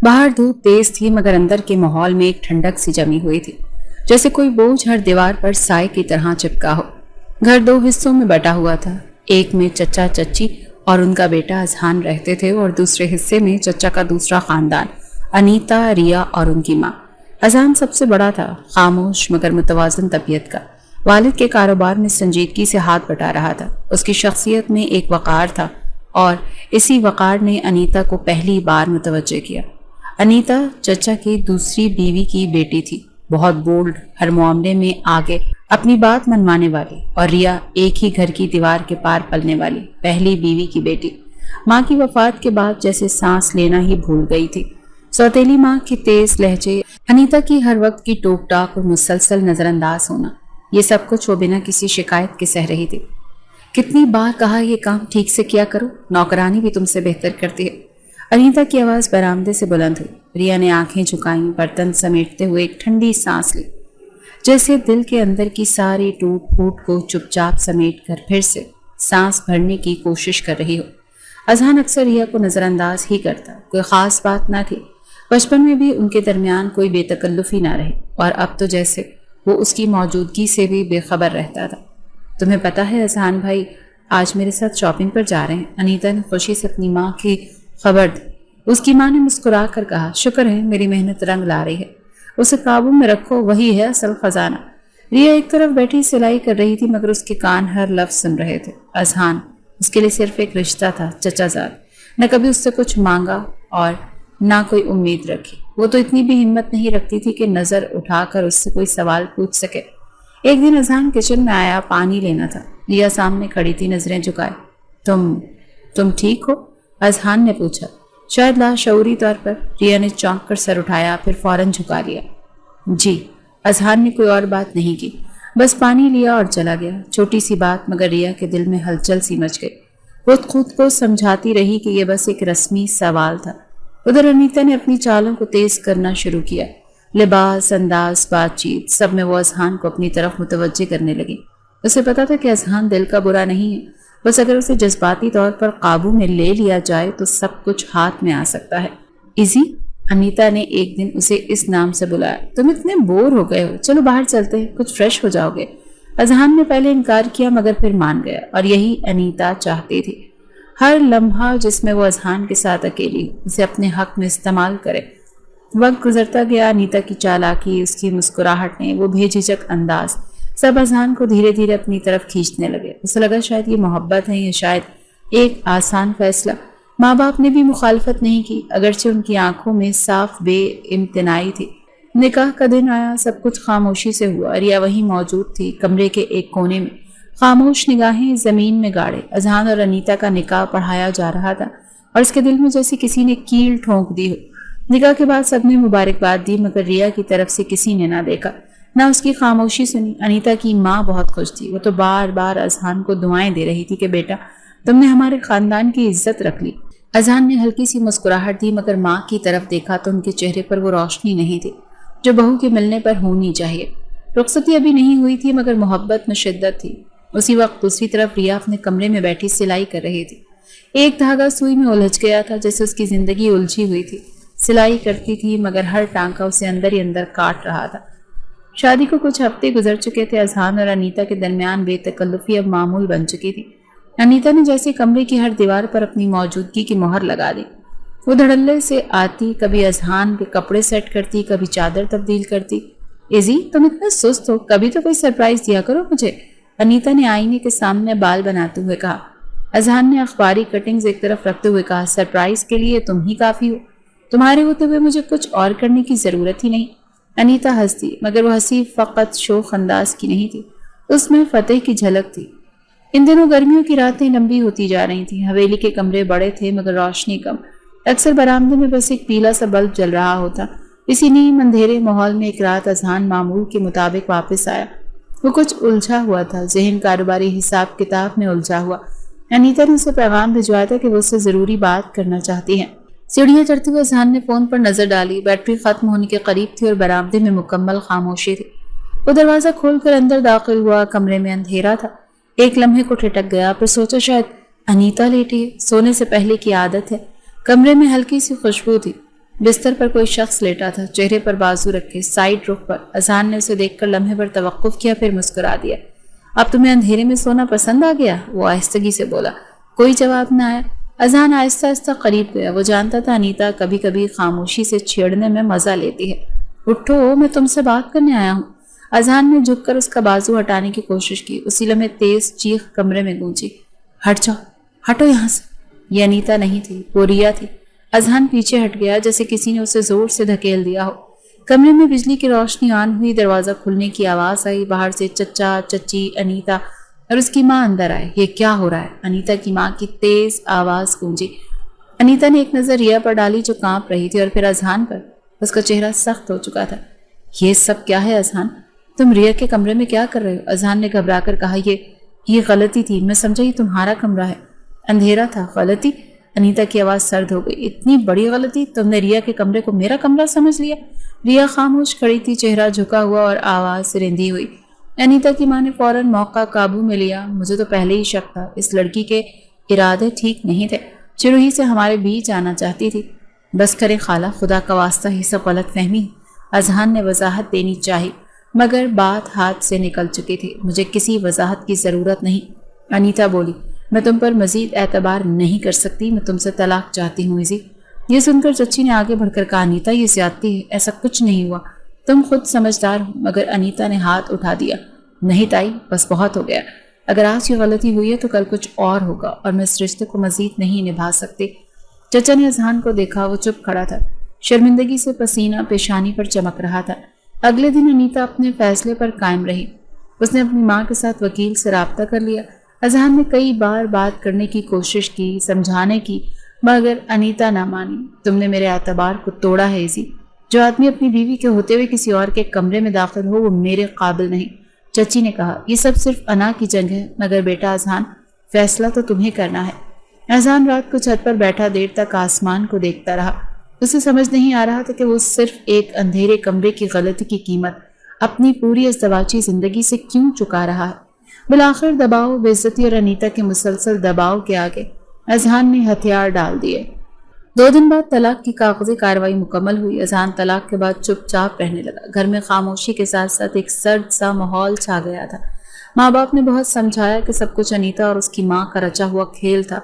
باہر دھوپ تیز تھی مگر اندر کے ماحول میں ایک ٹھنڈک سی جمی ہوئی تھی، جیسے کوئی بوجھ ہر دیوار پر سائے کی طرح چپکا ہو۔ گھر دو حصوں میں بٹا ہوا تھا، ایک میں چچا چچی اور ان کا بیٹا اذہان رہتے تھے اور دوسرے حصے میں چچا کا دوسرا خاندان، انیتا، ریا اور ان کی ماں۔ اذہان سب سے بڑا تھا، خاموش مگر متوازن طبیعت کا، والد کے کاروبار میں سنجیدگی سے ہاتھ بٹا رہا تھا۔ اس کی شخصیت میں ایک وقار تھا اور اسی وقار نے انیتا کو پہلی بار متوجہ کیا۔ انیتا چچا کی دوسری بیوی کی بیٹی تھی، بہت بولڈ، ہر معاملے میں آگے، اپنی بات منوانے والی، اور ریا ایک ہی گھر کی دیوار کے پار پلنے والی پہلی بیوی کی بیٹی۔ ماں کی وفات کے بعد جیسے سانس لینا ہی بھول گئی تھی۔ سوتیلی ماں کی تیز لہجے، انیتا کی ہر وقت کی ٹوک ٹاک اور مسلسل نظر انداز ہونا، یہ سب کچھ وہ بنا کسی شکایت کے سہ رہی تھی۔ کتنی بار کہا یہ کام ٹھیک سے کیا کرو، نوکرانی بھی تم سے بہتر کرتی ہے۔ انیتا کی آواز برآمدے سے بلند ہوئی۔ ریا نے آنکھیں جھکائیں، برتن سمیٹتے ہوئے ایک ٹھنڈی سانس لی، جیسے دل کے اندر کی ساری ٹوٹ پھوٹ کو چپ چاپ سمیٹ کر پھر سے سانس بھرنے کی کوشش کر رہی ہو۔ اذہان اکثر ریا کو نظر انداز ہی کرتا، کوئی خاص بات نہ تھی، بچپن میں بھی ان کے درمیان کوئی بے تکلفی نہ رہی، اور اب تو جیسے وہ اس کی موجودگی سے بھی بے خبر رہتا تھا۔ تمہیں پتا ہے اذہان بھائی آج میرے ساتھ شاپنگ پر جا رہے ہیں، انیتا نے خوشی سے اپنی ماں کی خبر دی۔ اس کی ماں نے مسکرا کر کہا، شکر ہے میری محنت رنگ لا رہی ہے، اسے قابو میں رکھو، وہی ہے اصل خزانہ۔ ریا ایک طرف بیٹھی سلائی کر رہی تھی مگر اس کے کان ہر لفظ سن رہے تھے۔ اذہان اس کے لیے صرف ایک رشتہ تھا، چچا زاد، نہ کبھی اس سے کچھ مانگا اور نہ کوئی امید رکھی۔ وہ تو اتنی بھی ہمت نہیں رکھتی تھی کہ نظر اٹھا کر اس سے کوئی سوال پوچھ سکے۔ ایک دن اذہان کچن میں آیا، پانی لینا تھا۔ ریا سامنے کھڑی تھی، نظریں جھکائے۔ تم ٹھیک ہو؟ اذہان نے پوچھا، شاید لاشعوری طور پر۔ ریا نے چونک کر سر اٹھایا، پھر فوراً جھکا لیا۔ جی۔ اذہان نے کوئی اور بات نہیں کی، بس پانی لیا اور چلا گیا۔ چھوٹی سی بات مگر ریا کے دل میں ہلچل سی مچ گئی۔ وہ خود کو سمجھاتی رہی کہ یہ بس ایک رسمی سوال تھا۔ ادھر انیتا نے اپنی چالوں کو تیز کرنا شروع کیا، لباس، انداز، بات چیت، سب میں وہ اذہان کو اپنی طرف متوجہ کرنے لگی۔ اسے پتا تھا کہ اذہان دل کا برا نہیں ہے، بس اگر اسے جذباتی طور پر قابو میں لے لیا جائے تو سب کچھ ہاتھ میں آ سکتا ہے۔ ایزی، انیتا نے ایک دن اسے اس نام سے بلایا، تم اتنے بور ہو گئے ہو، چلو باہر چلتے ہیں، کچھ فریش ہو جاؤ گے۔ اذہان نے پہلے انکار کیا مگر پھر مان گیا، اور یہی انیتا چاہتی تھی۔ ہر لمحہ جس میں وہ اذہان کے ساتھ اکیلی ہو، اسے اپنے حق میں استعمال کرے۔ وقت گزرتا گیا، انیتا کی چالاکی، اس کی مسکراہٹیں، وہ بے جھجک انداز، سب اذہان کو دھیرے دھیرے اپنی طرف کھینچنے لگے۔ اسے لگا شاید یہ محبت ہے، یہ شاید ایک آسان فیصلہ۔ ماں باپ نے بھی مخالفت نہیں کی، اگرچہ ان کی آنکھوں میں صاف بے امتناعی تھی۔ نکاح کا دن آیا، سب کچھ خاموشی سے ہوا۔ ریا وہیں موجود تھی، کمرے کے ایک کونے میں، خاموش نگاہیں زمین میں گاڑے۔ اذہان اور انیتا کا نکاح پڑھایا جا رہا تھا اور اس کے دل میں جیسے کسی نے کیل ٹھونک دی ہو۔ نکاح کے بعد سب نے مبارکباد دی مگر ریا کی طرف سے کسی نے نہ دیکھا، نہ اس کی خاموشی سنی۔ انیتا کی ماں بہت خوش تھی، وہ تو بار بار اذہان کو دعائیں دے رہی تھی کہ بیٹا تم نے ہمارے خاندان کی عزت رکھ لی۔ اذہان نے ہلکی سی مسکراہٹ دی مگر ماں کی طرف دیکھا تو ان کے چہرے پر وہ روشنی نہیں تھی جو بہو کے ملنے پر ہونی چاہیے۔ رخصتی ابھی نہیں ہوئی تھی مگر محبت میں شدت تھی۔ اسی وقت دوسری طرف ریا اپنے کمرے میں بیٹھی سلائی کر رہی تھی۔ ایک دھاگا سوئی میں الجھ گیا تھا، جیسے اس کی زندگی الجھی ہوئی تھی۔ سلائی کرتی تھی مگر ہر ٹانکا اسے اندر ہی اندر کاٹ رہا تھا۔ شادی کو کچھ ہفتے گزر چکے تھے۔ اذہان اور انیتا کے درمیان بے تکلفی اب معمول بن چکی تھی۔ انیتا نے جیسے کمرے کی ہر دیوار پر اپنی موجودگی کی مہر لگا دی۔ وہ دھڑلے سے آتی، کبھی اذہان کے کپڑے سیٹ کرتی، کبھی چادر تبدیل کرتی۔ ایزی، تم اتنا سست ہو، کبھی تو کوئی سرپرائز دیا کرو مجھے، انیتا نے آئینے کے سامنے بال بناتے ہوئے کہا۔ اذہان نے اخباری کٹنگز ایک طرف رکھتے ہوئے کہا، سرپرائز کے لیے تم ہی کافی ہو، تمہارے ہوتے ہوئے مجھے کچھ اور کرنے کی ضرورت ہی نہیں۔ انیتا ہنسی مگر وہ ہنسی فقط شوخ انداز کی نہیں تھی، اس میں فتح کی جھلک تھی۔ ان دنوں گرمیوں کی راتیں لمبی ہوتی جا رہی تھیں۔ حویلی کے کمرے بڑے تھے مگر روشنی کم، اکثر برآمدے میں بس ایک پیلا سا بلب جل رہا ہوتا۔ اسی نیم اندھیرے ماحول میں ایک رات اذہان معمول کے مطابق واپس آیا۔ وہ کچھ الجھا ہوا تھا، ذہن کاروباری حساب کتاب میں الجھا ہوا۔ انیتا نے اسے پیغام بھجوایا تھا کہ وہ اس سے ضروری بات کرنا چاہتی ہیں۔ سیڑھیاں چڑھتے ہوئے اذہان نے فون پر نظر ڈالی، بیٹری ختم ہونے کے قریب تھی اور برآمدے میں مکمل خاموشی تھی۔ وہ دروازہ کھول کر اندر داخل ہوا، کمرے میں اندھیرا تھا۔ ایک لمحے کو ٹھٹک گیا، پھر سوچا شاید انیتا لیٹی ہے، سونے سے پہلے کی عادت ہے۔ کمرے میں ہلکی سی خوشبو تھی، بستر پر کوئی شخص لیٹا تھا، چہرے پر بازو رکھے، سائڈ رخ پر۔ اذہان نے اسے دیکھ کر لمحے پر توقف کیا، پھر مسکرا دیا۔ اب تمہیں اندھیرے میں سونا پسند آ گیا؟ وہ آہستگی سے بولا۔ کوئی جواب نہ آیا۔ اذہان آہستہ آہستہ قریب گیا۔ وہ جانتا تھا انیتا کبھی کبھی خاموشی سے چھیڑنے میں مزہ لیتی ہے۔ اٹھو، میں تم سے بات کرنے آیا ہوں۔ اذہان نے جھک کر اس کا بازو ہٹانے کی کوشش کی۔ اسی لمحے تیز چیخ کمرے میں گونجی۔ ہٹ جاؤ، ہٹو یہاں سے۔ یہ انیتا نہیں تھی، وہ ریا تھی۔ اذہان پیچھے ہٹ گیا جیسے کسی نے اسے زور سے دھکیل دیا ہو۔ کمرے میں بجلی کی روشنی آن ہوئی، دروازہ کھلنے کی آواز آئی، باہر سے چچا، چچی، انیتا اور اس کی ماں اندر آئے۔ یہ کیا ہو رہا ہے؟ انیتا کی ماں کی تیز آواز گونجی۔ انیتا نے ایک نظر ریا پر ڈالی جو کانپ رہی تھی، اور پھر اذہان پر۔ اس کا چہرہ سخت ہو چکا تھا۔ یہ سب کیا ہے اذہان؟ تم ریا کے کمرے میں کیا کر رہے ہو؟ اذہان نے گھبرا کر کہا۔ یہ غلطی تھی، میں سمجھا یہ تمہارا کمرہ ہے۔ اندھیرا تھا۔ غلطی؟ انیتا کی آواز سرد ہو گئی۔ اتنی بڑی غلطی؟ تم نے ریا کے کمرے کو میرا کمرہ سمجھ لیا؟ ریا خاموش کھڑی تھی، چہرہ جھکا ہوا اور آواز رندی ہوئی۔ انیتا کی ماں نے فوراً موقع قابو میں لیا۔ مجھے تو پہلے ہی شک تھا، اس لڑکی کے ارادے ٹھیک نہیں تھے، شروع ہی سے ہمارے بیچ آنا چاہتی تھی۔ بس کرے خالہ، خدا کا واسطہ، یہ سب غلط فہمی۔ اذہان نے وضاحت دینی چاہی مگر بات ہاتھ سے نکل چکی تھی۔ مجھے کسی وضاحت کی ضرورت نہیں، انیتا بولی۔ میں تم پر مزید اعتبار نہیں کر سکتی، میں تم سے طلاق چاہتی ہوں ایزی۔ یہ سن کر چچی نے آگے بڑھ کر کہا، انیتا یہ زیادتی ہے، ایسا کچھ نہیں ہوا، تم خود سمجھدار ہو۔ مگر انیتا نے ہاتھ اٹھا دیا۔ نہیں تائی، بس بہت ہو گیا۔ اگر آج یہ غلطی ہوئی ہے تو کل کچھ اور ہوگا، اور میں اس رشتے کو مزید نہیں نبھا سکتی۔ چچا نے اذہان کو دیکھا، وہ چپ کھڑا تھا، شرمندگی سے پسینہ پیشانی پر چمک رہا تھا۔ اگلے دن انیتا اپنے فیصلے پر قائم رہی۔ اس نے اپنی ماں کے ساتھ وکیل سے رابطہ کر لیا۔ اذہان نے کئی بار بات کرنے کی کوشش کی، سمجھانے کی، مگر انیتا نہ مانی۔ تم نے میرے اعتبار کو توڑا ہے ایزی۔ جو آدمی اپنی بیوی کے ہوتے ہوئے کسی اور کے کمرے میں داخل ہو، وہ میرے قابل نہیں، چچی نے کہا۔ یہ سب صرف انا کی جنگ ہے، مگر بیٹا اذہان، فیصلہ تو تمہیں کرنا ہے۔ اذہان رات کو چھت پر بیٹھا دیر تک آسمان کو دیکھتا رہا۔ اسے سمجھ نہیں آ رہا تھا کہ وہ صرف ایک اندھیرے کمرے کی غلطی کی قیمت اپنی پوری ازدواجی زندگی سے کیوں چکا رہا ہے۔ بالآخر دباؤ، بے عزتی اور انیتا کے مسلسل دباؤ کے آگے اذہان نے ہتھیار ڈال دیے۔ 2 دن بعد طلاق کی کاغذی کارروائی مکمل ہوئی۔ اذہان طلاق کے بعد چپ چاپ رہنے لگا۔ گھر میں خاموشی کے ساتھ ساتھ ایک سرد سا ماحول چھا گیا تھا۔ ماں باپ نے بہت سمجھایا کہ سب کچھ انیتا اور اس کی ماں کا رچا ہوا کھیل تھا،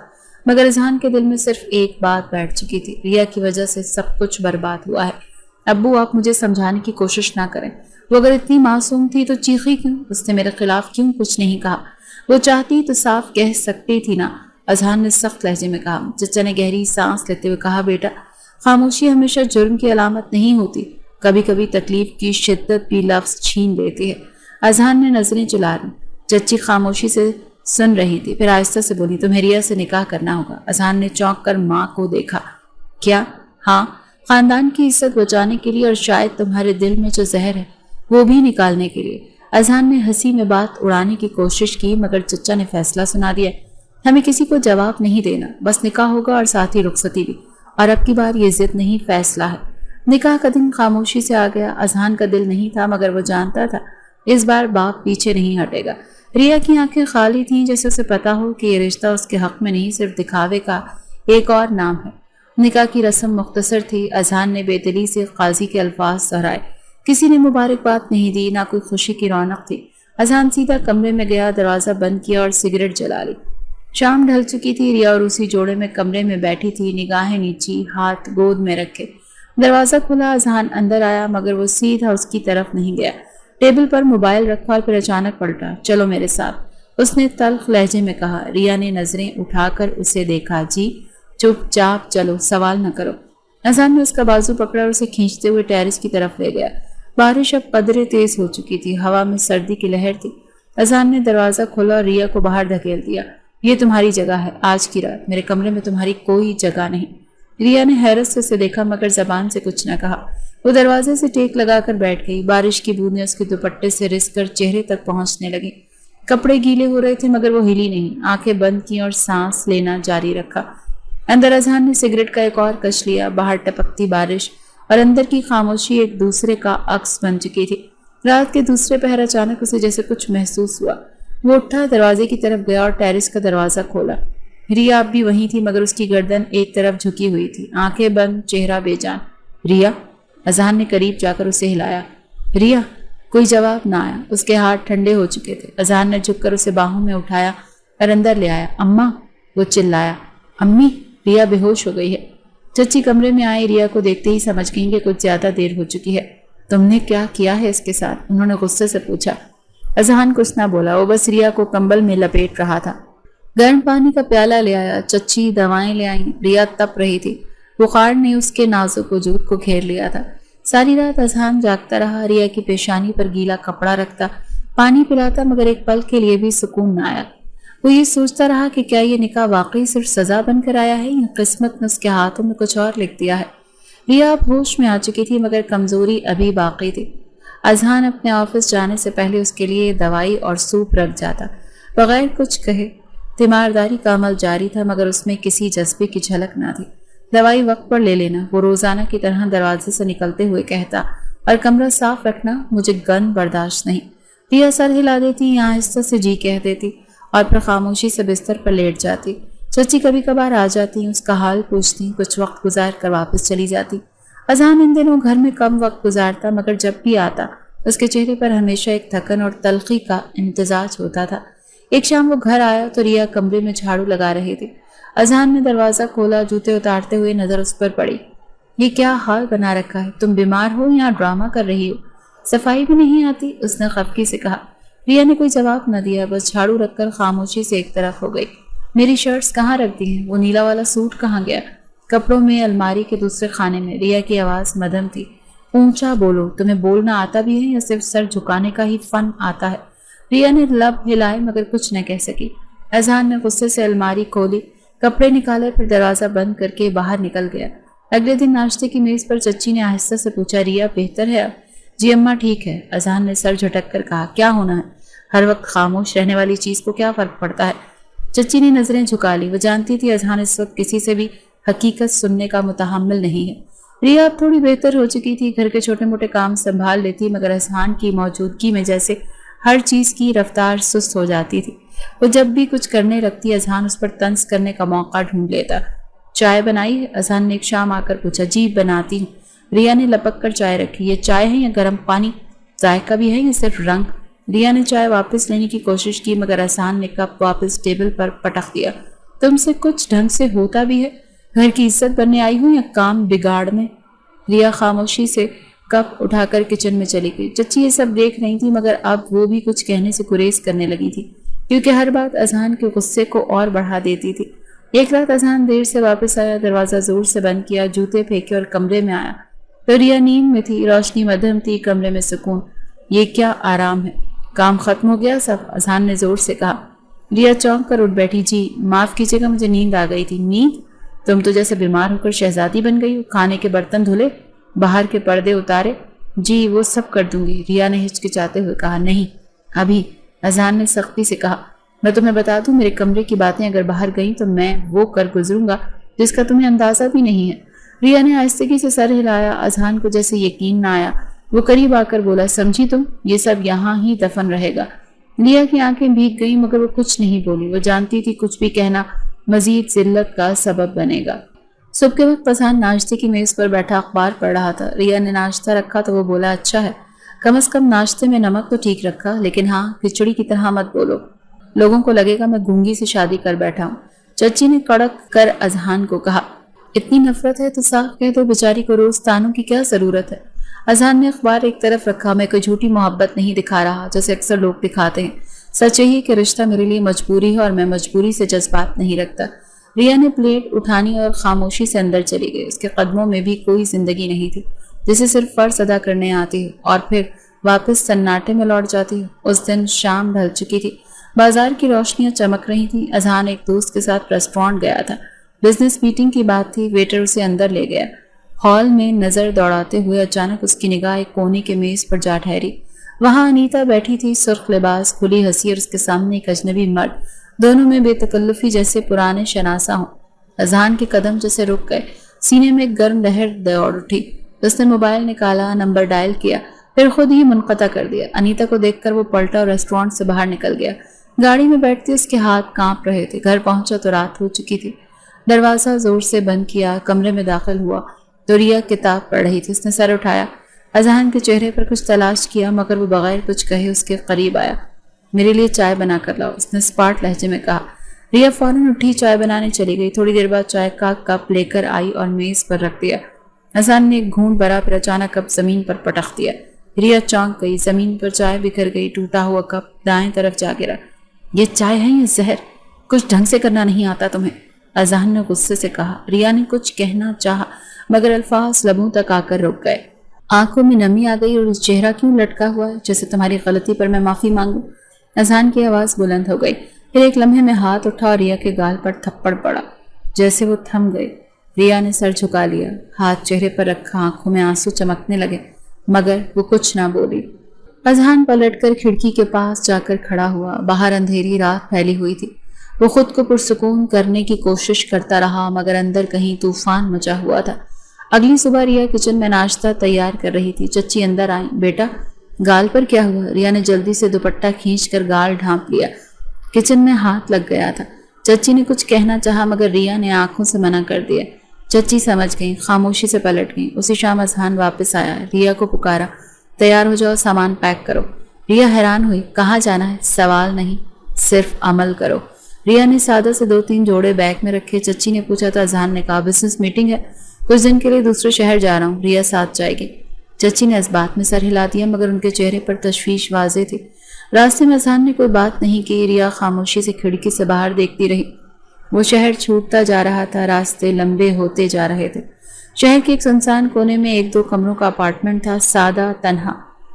مگر اذہان کے دل میں صرف ایک بات بیٹھ چکی تھی، ریا کی وجہ سے سب کچھ برباد ہوا ہے۔ ابو، آپ مجھے سمجھانے کی کوشش نہ کریں، وہ اگر اتنی معصوم تھی تو چیخی کیوں؟ اس نے میرے خلاف کیوں کچھ نہیں کہا؟ وہ چاہتی تو صاف کہہ سکتی تھی نا، اذہان نے سخت لہجے میں کہا۔ چچا نے گہری سانس لیتے ہوئے کہا، بیٹا، خاموشی ہمیشہ جرم کی علامت نہیں ہوتی، کبھی کبھی تکلیف کی شدت بھی لفظ چھین لیتی ہے۔ اذہان نے نظریں چلا لی۔ چچی خاموشی سے سن رہی تھی، پھر آہستہ سے بولی، تمہیں ریا سے نکاح کرنا ہوگا۔ اذہان نے چونک کر ماں کو دیکھا۔ کیا؟ ہاں، خاندان کی عزت بچانے کے لیے، اور شاید تمہارے دل میں جو زہر ہے وہ بھی نکالنے کے لیے۔ اذہان نے ہنسی میں بات اڑانے کی کوشش کی، مگر چچا نے فیصلہ سنا دیا، ہمیں کسی کو جواب نہیں دینا، بس نکاح ہوگا اور ساتھ ہی رخصتی بھی، اور اب کی بار یہ ضد نہیں، فیصلہ ہے۔ نکاح کا دن خاموشی سے آ گیا۔ اذہان کا دل نہیں تھا، مگر وہ جانتا تھا اس بار باپ پیچھے نہیں ہٹے گا۔ ریا کی آنکھیں خالی تھیں، جیسے اسے پتا ہو کہ یہ رشتہ اس کے حق میں نہیں، صرف دکھاوے کا ایک اور نام ہے۔ نکاح کی رسم مختصر تھی۔ اذہان نے بے دلی سے قاضی کے الفاظ دہرائے۔ کسی نے مبارکباد نہیں دی، نہ کوئی خوشی کی رونق تھی۔ اذہان سیدھا کمرے میں گیا، دروازہ بند کیا اور سگریٹ جلا لی۔ شام ڈھل چکی تھی۔ ریا اور اسی جوڑے میں کمرے میں بیٹھی تھی، نگاہیں نیچی، ہاتھ گود میں رکھے۔ دروازہ کھلا، اذہان اندر آیا، مگر وہ سیدھا اس کی طرف نہیں گیا۔ ٹیبل پر موبائل رکھا اور پھر اچانک پلٹا۔ چلو میرے ساتھ، اس نے تلخ لہجے میں کہا۔ ریا نے نظریں اٹھا کر اسے دیکھا۔ جی؟ چپ چاپ چلو، سوال نہ کرو۔ اذہان نے اس کا بازو پکڑا اور اسے کھینچتے ہوئے ٹیرس کی طرف لے گیا۔ بارش اب قدرے تیز ہو چکی تھی، ہوا میں سردی کی لہر تھی۔ اذہان نے دروازہ کھولا اور ریا کو باہر دھکیل دیا۔ یہ تمہاری جگہ ہے، آج کی رات میرے کمرے میں تمہاری کوئی جگہ نہیں۔ ریا نے حیرت سے اسے دیکھا، مگر زبان سے کچھ نہ کہا۔ وہ دروازے سے ٹیک لگا کر بیٹھ گئی۔ بارش کی بوندیں اس کے دوپٹے سے رس کر چہرے تک پہنچنے لگیں۔ کپڑے گیلے ہو رہے تھے، مگر وہ ہلی نہیں، آنکھیں بند کی اور سانس لینا جاری رکھا۔ اندر اذہان نے سگریٹ کا ایک اور کش لیا۔ باہر ٹپکتی بارش اور اندر کی خاموشی ایک دوسرے کا عکس بن چکی تھی۔ رات کے دوسرے پہر اچانک اسے جیسے کچھ محسوس ہوا۔ وہ اٹھا، دروازے کی طرف گیا اور ٹیرس کا دروازہ کھولا۔ ریا اب بھی وہیں تھی، مگر اس کی گردن ایک طرف جھکی ہوئی تھی، آنکھیں بند، چہرہ بے جان۔ ریا؟ اذہان نے قریب جا کر اسے ہلایا۔ ریا؟ کوئی جواب نہ آیا۔ اس کے ہاتھ ٹھنڈے ہو چکے تھے۔ اذہان نے جھک کر اسے باہوں میں اٹھایا اور اندر لے آیا۔ اماں! وہ چلایا۔ امی! ریا بے ہوش ہو گئی ہے۔ چچی کمرے میں آئی، ریا کو دیکھتے ہی سمجھ گئیں کہ کچھ زیادہ دیر ہو چکی ہے۔ تم نے کیا کیا ہے اس کے ساتھ؟ انہوں نے غصے سے پوچھا۔ اذہان کچھ نہ بولا، وہ بس ریا کو کمبل میں لپیٹ رہا تھا۔ گرم پانی کا پیالہ لے آیا، چچی دوائیں لے آئیں۔ ریا تپ رہی تھی، بخار نے اس کے نازک وجود کو گھیر لیا تھا۔ ساری رات اذہان جاگتا رہا، ریا کی پیشانی پر گیلا کپڑا رکھتا، پانی پلاتا، مگر ایک پل کے لیے بھی سکون نہ آیا۔ وہ یہ سوچتا رہا کہ کیا یہ نکاح واقعی صرف سزا بن کر آیا ہے یا قسمت نے اس کے ہاتھوں میں کچھ اور لکھ دیا ہے۔ ریا اب ہوش میں آ چکی تھی، مگر کمزوری ابھی باقی تھی۔ اذہان اپنے آفس جانے سے پہلے اس کے لیے دوائی اور سوپ رکھ جاتا، بغیر کچھ کہے۔ تیمارداری کا عمل جاری تھا، مگر اس میں کسی جذبے کی جھلک نہ تھی۔ دوائی وقت پر لے لینا، وہ روزانہ کی طرح دروازے سے نکلتے ہوئے کہتا، اور کمرہ صاف رکھنا، مجھے گند برداشت نہیں۔ ریا سر ہلا دیتی یا آہستہ سے جی کہہ دیتی، اور پھر خاموشی سے بستر پر لیٹ جاتی۔ چچی کبھی کبھار آ جاتی، اس کا حال پوچھتی، کچھ وقت گزار کر واپس چلی جاتی۔ اذہان ان دنوں گھر میں کم وقت گزارتا، مگر جب بھی آتا اس کے چہرے پر ہمیشہ ایک تھکن اور تلخی کا امتزاج ہوتا تھا۔ ایک شام وہ گھر آیا تو ریا کمرے میں جھاڑو لگا رہی تھی۔ اذہان نے دروازہ کھولا، جوتے اتارتے ہوئے نظر اس پر پڑی۔ یہ کیا حال بنا رکھا ہے؟ تم بیمار ہو یا ڈرامہ کر رہی ہو؟ صفائی بھی نہیں آتی؟ اس نے خفگی سے کہا۔ ریا نے کوئی جواب نہ دیا، بس جھاڑو رکھ کر خاموشی سے ایک طرف ہو گئی۔ میری شرٹس کہاں رکھ دی ہیں؟ وہ نیلا والا سوٹ کہاں گیا؟ کپڑوں میں، الماری کے دوسرے خانے میں۔ ریا کی آواز مدھم تھی۔ اونچا بولو، تمہیں بولنا آتا بھی ہے یا صرف سر جھکانے کا ہی فن آتا ہے؟ ریا نے لب ہلائے مگر کچھ نہ کہہ سکی۔ اذہان نے غصے سے الماری کھولی، کپڑے نکالے، پھر دروازہ بند کر کے باہر نکل گیا۔ اگلے دن ناشتے کی میز پر چچی نے آہستہ سے پوچھا، ریا بہتر ہے اب؟ جی اماں ٹھیک ہے، اذہان نے سر جھٹک کر کہا۔ کیا ہونا ہے؟ ہر وقت خاموش رہنے والی چیز کو کیا فرق پڑتا ہے؟ چچی نے نظریں جھکا لی، وہ جانتی تھی اذہان اس وقت کسی سے بھی حقیقت سننے کا متحمل نہیں ہے۔ ریا اب تھوڑی بہتر ہو چکی تھی، گھر کے چھوٹے موٹے کام سنبھال لیتی، مگر اذہان کی موجودگی میں جیسے ہر چیز کی رفتار سست ہو جاتی تھی۔ وہ جب بھی کچھ کرنے لگتی، اذہان اس پر طنز کرنے کا موقع ڈھونڈ لیتا۔ چائے بنائی ہے؟ اذہان نے ایک شام آ کر پوچھا۔ جی بناتی ہوں۔ ریا نے لپک کر چائے رکھی۔ یہ چائے ہے یا گرم پانی؟ ذائقہ بھی ہے یا صرف رنگ؟ ریا نے چائے واپس لینے کی کوشش کی، مگر اذہان نے کپ واپس ٹیبل پر پٹک دیا۔ تم سے کچھ ڈھنگ سے ہوتا بھی ہے؟ گھر کی عزت بننے آئی ہوں یا کام بگاڑنے؟ ریا خاموشی سے کپ اٹھا کر کچن میں چلی گئی۔ چچی یہ سب دیکھ رہی تھی، مگر اب وہ بھی کچھ کہنے سے گریز کرنے لگی تھی، کیونکہ ہر بات اذہان کے غصے کو اور بڑھا دیتی تھی۔ ایک رات اذہان دیر سے واپس آیا، دروازہ زور سے بند کیا، جوتے پھینکے اور کمرے میں آیا تو ریا نیند میں تھی، روشنی مدھم تھی، کمرے میں سکون۔ یہ کیا آرام ہے؟ کام ختم ہو گیا سب؟ اذہان نے زور سے کہا۔ ریا چونک کر اٹھ بیٹھی۔ جی معاف کیجیے گا، مجھے نیند آ گئی تھی۔ نیند؟ تم تو جیسے بیمار ہو کر شہزادی بن گئی ہو۔ کھانے کے برتن دھلے، باہر کے پردے اتارے؟ جی وہ سب کر دوں گی، ریا نے ہچکچاتے ہوئے کہا۔ نہیں ابھی، اذہان نے سختی سے کہا۔ میں تمہیں بتا دوں، میرے کمرے کی باتیں اگر باہر گئیں تو میں وہ کر گزروں گا جس کا تمہیں اندازہ بھی نہیں ہے۔ ریا نے آہستگی سے سر ہلایا۔ اذہان کو جیسے یقین نہ آیا، وہ قریب آ کر بولا، سمجھی تم؟ یہ سب یہاں ہی دفن رہے گا۔ ریا کی آنکھیں بھیگ گئیں، مگر وہ کچھ نہیں بولی۔ وہ جانتی تھی کچھ بھی کہنا مزید ذلت کا سبب بنے گا۔ صبح کے وقت اذہان ناشتے کی میز پر بیٹھا اخبار پڑھ رہا تھا۔ ریا نے ناشتہ رکھا تو وہ بولا، اچھا ہے، کم از کم ناشتے میں نمک تو ٹھیک رکھا، لیکن ہاں کھچڑی کی طرح مت بولو، لوگوں کو لگے گا میں گونگی سے شادی کر بیٹھا ہوں۔ چچی نے کڑک کر اذہان کو کہا۔ اتنی نفرت ہے تو صاف کہہ دو، بیچاری کو روز تانوں کی کیا ضرورت ہے؟ اذہان نے اخبار ایک طرف رکھا۔ میں کوئی جھوٹی محبت نہیں دکھا رہا جیسے اکثر لوگ دکھاتے ہیں، سچ یہی کہ رشتہ میرے لیے مجبوری ہے اور میں مجبوری سے جذبات نہیں رکھتا۔ ریا نے پلیٹ اٹھانی اور خاموشی سے اندر چلی گئی۔ اس کے قدموں میں بھی کوئی زندگی نہیں تھی، جسے صرف فرض ادا کرنے آتی ہے اور پھر واپس سناٹے میں لوٹ جاتی ہے۔ اس دن شام ڈھل چکی تھی، بازار کی روشنیاں چمک رہی تھیں۔ اذہان ایک دوست کے ساتھ ریسٹورانٹ گیا تھا، بزنس میٹنگ کی بات تھی۔ ویٹر اسے اندر لے گیا۔ ہال میں نظر دوڑاتے ہوئے اچانک اس کی نگاہ ایک کونے کے میز پر جا ٹھہری۔ وہاں انیتا بیٹھی تھی، سرخ لباس، کھلی ہنسی، اور اس کے سامنے ایک اجنبی مرد، دونوں میں بے تکلفی جیسے پرانے شناسا ہوں۔ اذہان کے قدم جیسے رک گئے، سینے میں ایک گرم لہر دوڑ اٹھی۔ اس نے موبائل نکالا، نمبر ڈائل کیا، پھر خود ہی منقطع کر دیا۔ انیتا کو دیکھ کر وہ پلٹا اور ریسٹورانٹ سے باہر نکل گیا۔ گاڑی میں بیٹھتے اس کے ہاتھ کانپ رہے تھے۔ گھر پہنچا تو رات ہو چکی تھی۔ دروازہ زور سے بند کیا، کمرے میں داخل ہوا تو ریا کتاب پڑھ رہی تھی۔ اس نے سر اٹھایا، اذہان کے چہرے پر کچھ تلاش کیا مگر وہ بغیر کچھ کہے اس کے قریب آیا۔ میرے لیے چائے بنا کر لاؤ، اس نے اسپاٹ لہجے میں کہا۔ ریا فوراً اٹھی، چائے بنانے چلی گئی۔ تھوڑی دیر بعد چائے کا کپ لے کر آئی اور میز پر رکھ دیا۔ اذہان نے ایک گھونٹ بھرا، پھر اچانک کپ زمین پر پٹخ دیا۔ ریا چونک گئی، زمین پر چائے بکھر گئی، ٹوٹا ہوا کپ دائیں طرف جا گرا۔ یہ چائے ہے یا زہر؟ کچھ ڈھنگ سے کرنا نہیں آتا تمہیں، اذہان نے غصے سے کہا۔ ریا نے کچھ کہنا چاہا مگر الفاظ لبوں تک آ کر رک گئے۔ آنکھوں میں نمی آ گئی۔ اور چہرہ کیوں لٹکا ہوا ہے؟ جیسے تمہاری غلطی پر میں معافی مانگوں۔ اذہان کی آواز بلند ہو گئی۔ پھر ایک لمحے میں ہاتھ اٹھا اور ریا کے گال پر تھپڑ پڑا، جیسے وہ تھم گئے۔ ریا نے سر جھکا لیا، ہاتھ چہرے پر رکھا، آنکھوں میں آنسو چمکنے لگے مگر وہ کچھ نہ بولی۔ اذہان پلٹ کر کھڑکی کے پاس جا کر کھڑا ہوا۔ باہر اندھیری رات پھیلی ہوئی تھی۔ وہ خود کو پرسکون کرنے کی کوشش کرتا رہا مگر اندر کہیں طوفان مچا ہوا تھا۔ اگلی صبح ریا کچن میں ناشتہ تیار کر رہی تھی۔ چچی اندر آئیں۔ بیٹا، گال پر کیا ہوا؟ ریا نے جلدی سے دوپٹہ کھینچ کر گال ڈھانپ لیا۔ کچن میں ہاتھ لگ گیا تھا۔ چچی نے کچھ کہنا چاہا مگر ریا نے آنکھوں سے منع کر دیا۔ چچی سمجھ گئیں، خاموشی سے پلٹ گئیں۔ اسی شام اذہان واپس آیا، ریا کو پکارا، تیار ہو جاؤ، سامان پیک کرو۔ ریا حیران ہوئی، کہاں جانا ہے؟ سوال نہیں، صرف عمل کرو۔ ریا نے سادہ سے 2-3 جوڑے بیگ میں رکھے۔ چچی نے پوچھا تو اذہان نے کہا، بزنس میٹنگ ہے، کچھ دن کے لیے دوسرے شہر جا رہا ہوں، ریا ساتھ جائے گی۔ چچی نے اس بات میں سر ہلا دیا مگر ان کے چہرے پر تشویش واضح تھی۔ راستے میں اذہان نے کوئی بات نہیں کی۔ ریا خاموشی سے کھڑکی سے باہر دیکھتی رہی۔ وہ شہر چھوٹتا جا رہا تھا، راستے لمبے ہوتے جا رہے تھے۔ شہر کے ایک سنسان کونے میں 1-2 کمروں کا اپارٹمنٹ تھا، سادہ، تنہا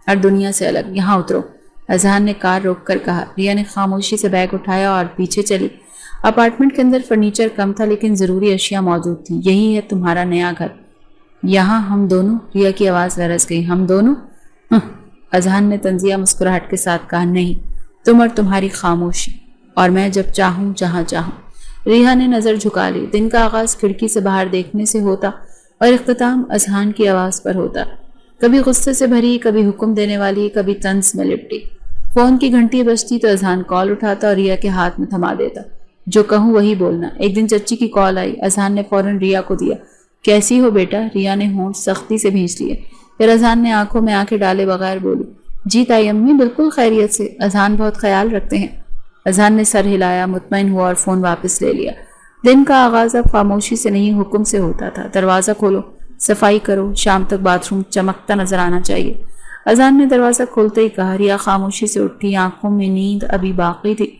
اور دنیا سے الگ۔ یہاں اترو، اذہان نے کار روک کر کہا۔ ریا نے خاموشی سے بیگ اٹھایا اور پیچھے چلی۔ اپارٹمنٹ کے اندر فرنیچر کم تھا لیکن ضروری اشیاء موجود تھیں۔ یہی ہے تمہارا نیا گھر، یہاں ہم دونوں؟ ریا کی آواز لرز گئی۔ ہم دونوں؟ اذہان نے طنزیہ مسکراہٹ کے ساتھ کہا، نہیں، تم اور تمہاری خاموشی، اور میں جب چاہوں جہاں چاہوں۔ ریا نے نظر جھکا لی۔ دن کا آغاز کھڑکی سے باہر دیکھنے سے ہوتا اور اختتام اذہان کی آواز پر ہوتا، کبھی غصے سے بھری، کبھی حکم دینے والی، کبھی طنز میں لپٹی۔ فون کی گھنٹی بجتی تو اذہان کال اٹھاتا اور ریا کے ہاتھ میں تھما دیتا، جو کہوں وہی بولنا۔ ایک دن چچی کی کال آئی، اذہان نے فوراً ریا کو دیا۔ کیسی ہو بیٹا؟ ریا نے ہونٹ سختی سے بھینچ لیے۔ پھر اذہان نے آنکھوں میں آنکھیں ڈالے بغیر بولی، جی تائی امی، بالکل خیریت سے، اذہان بہت خیال رکھتے ہیں۔ اذہان نے سر ہلایا، مطمئن ہوا اور فون واپس لے لیا۔ دن کا آغاز اب خاموشی سے نہیں، حکم سے ہوتا تھا۔ دروازہ کھولو، صفائی کرو، شام تک باتھ روم چمکتا نظر آنا چاہیے۔ اذہان نے دروازہ کھولتے ہی کہا۔ ریا خاموشی سے اٹھی، آنکھوں میں نیند ابھی باقی تھی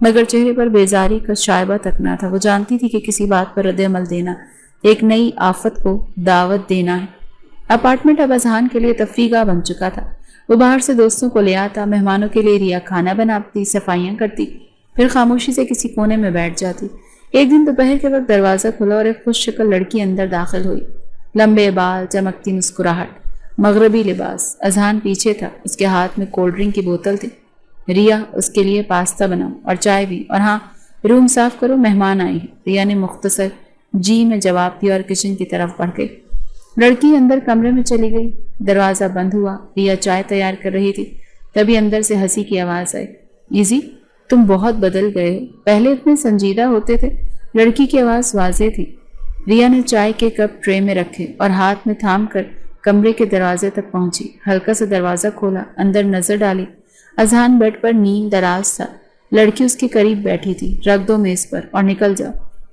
مگر چہرے پر بیزاری کا شائبہ تک نہ تھا۔ وہ جانتی تھی کہ کسی بات پر رد عمل دینا ایک نئی آفت کو دعوت دینا ہے۔ اپارٹمنٹ اب اذہان کے لیے تفریح گاہ بن چکا تھا۔ وہ باہر سے دوستوں کو لے آتا، مہمانوں کے لیے ریا کھانا بناتی، صفائیاں کرتی، پھر خاموشی سے کسی کونے میں بیٹھ جاتی۔ ایک دن دوپہر کے وقت دروازہ کھلا اور ایک خوش شکل لڑکی اندر داخل ہوئی۔ لمبے بال، چمکتی مسکراہٹ، مغربی لباس۔ اذہان پیچھے تھا، اس کے ہاتھ میں کولڈ ڈرنک کی بوتل تھی۔ ریا، اس کے لیے پاستا بناؤ اور چائے بھی، اور ہاں، روم صاف کرو، مہمان آئے ہیں۔ ریا نے مختصر جی میں جواب دیا اور کچن کی طرف بڑھ گئی۔ لڑکی اندر کمرے میں چلی گئی، دروازہ بند ہوا۔ ریا چائے تیار کر رہی تھی، تبھی اندر سے ہنسی کی آواز آئی، ایزی، تم بہت بدل گئے ہو، پہلے اتنے سنجیدہ ہوتے تھے۔ لڑکی کی آواز واضح تھی۔ ریا نے چائے کے کپ ٹرے میں رکھے اور ہاتھ میں تھام کر کمرے کے دروازے تک پہنچی۔ ہلکا سا دروازہ کھولا، اندر نظر ڈالی۔ اذہان بیڈ پر نیند دراز تھا، لڑکی اس کے قریب بیٹھی تھی۔ رکھ دو میز پر اور نکل جاؤ،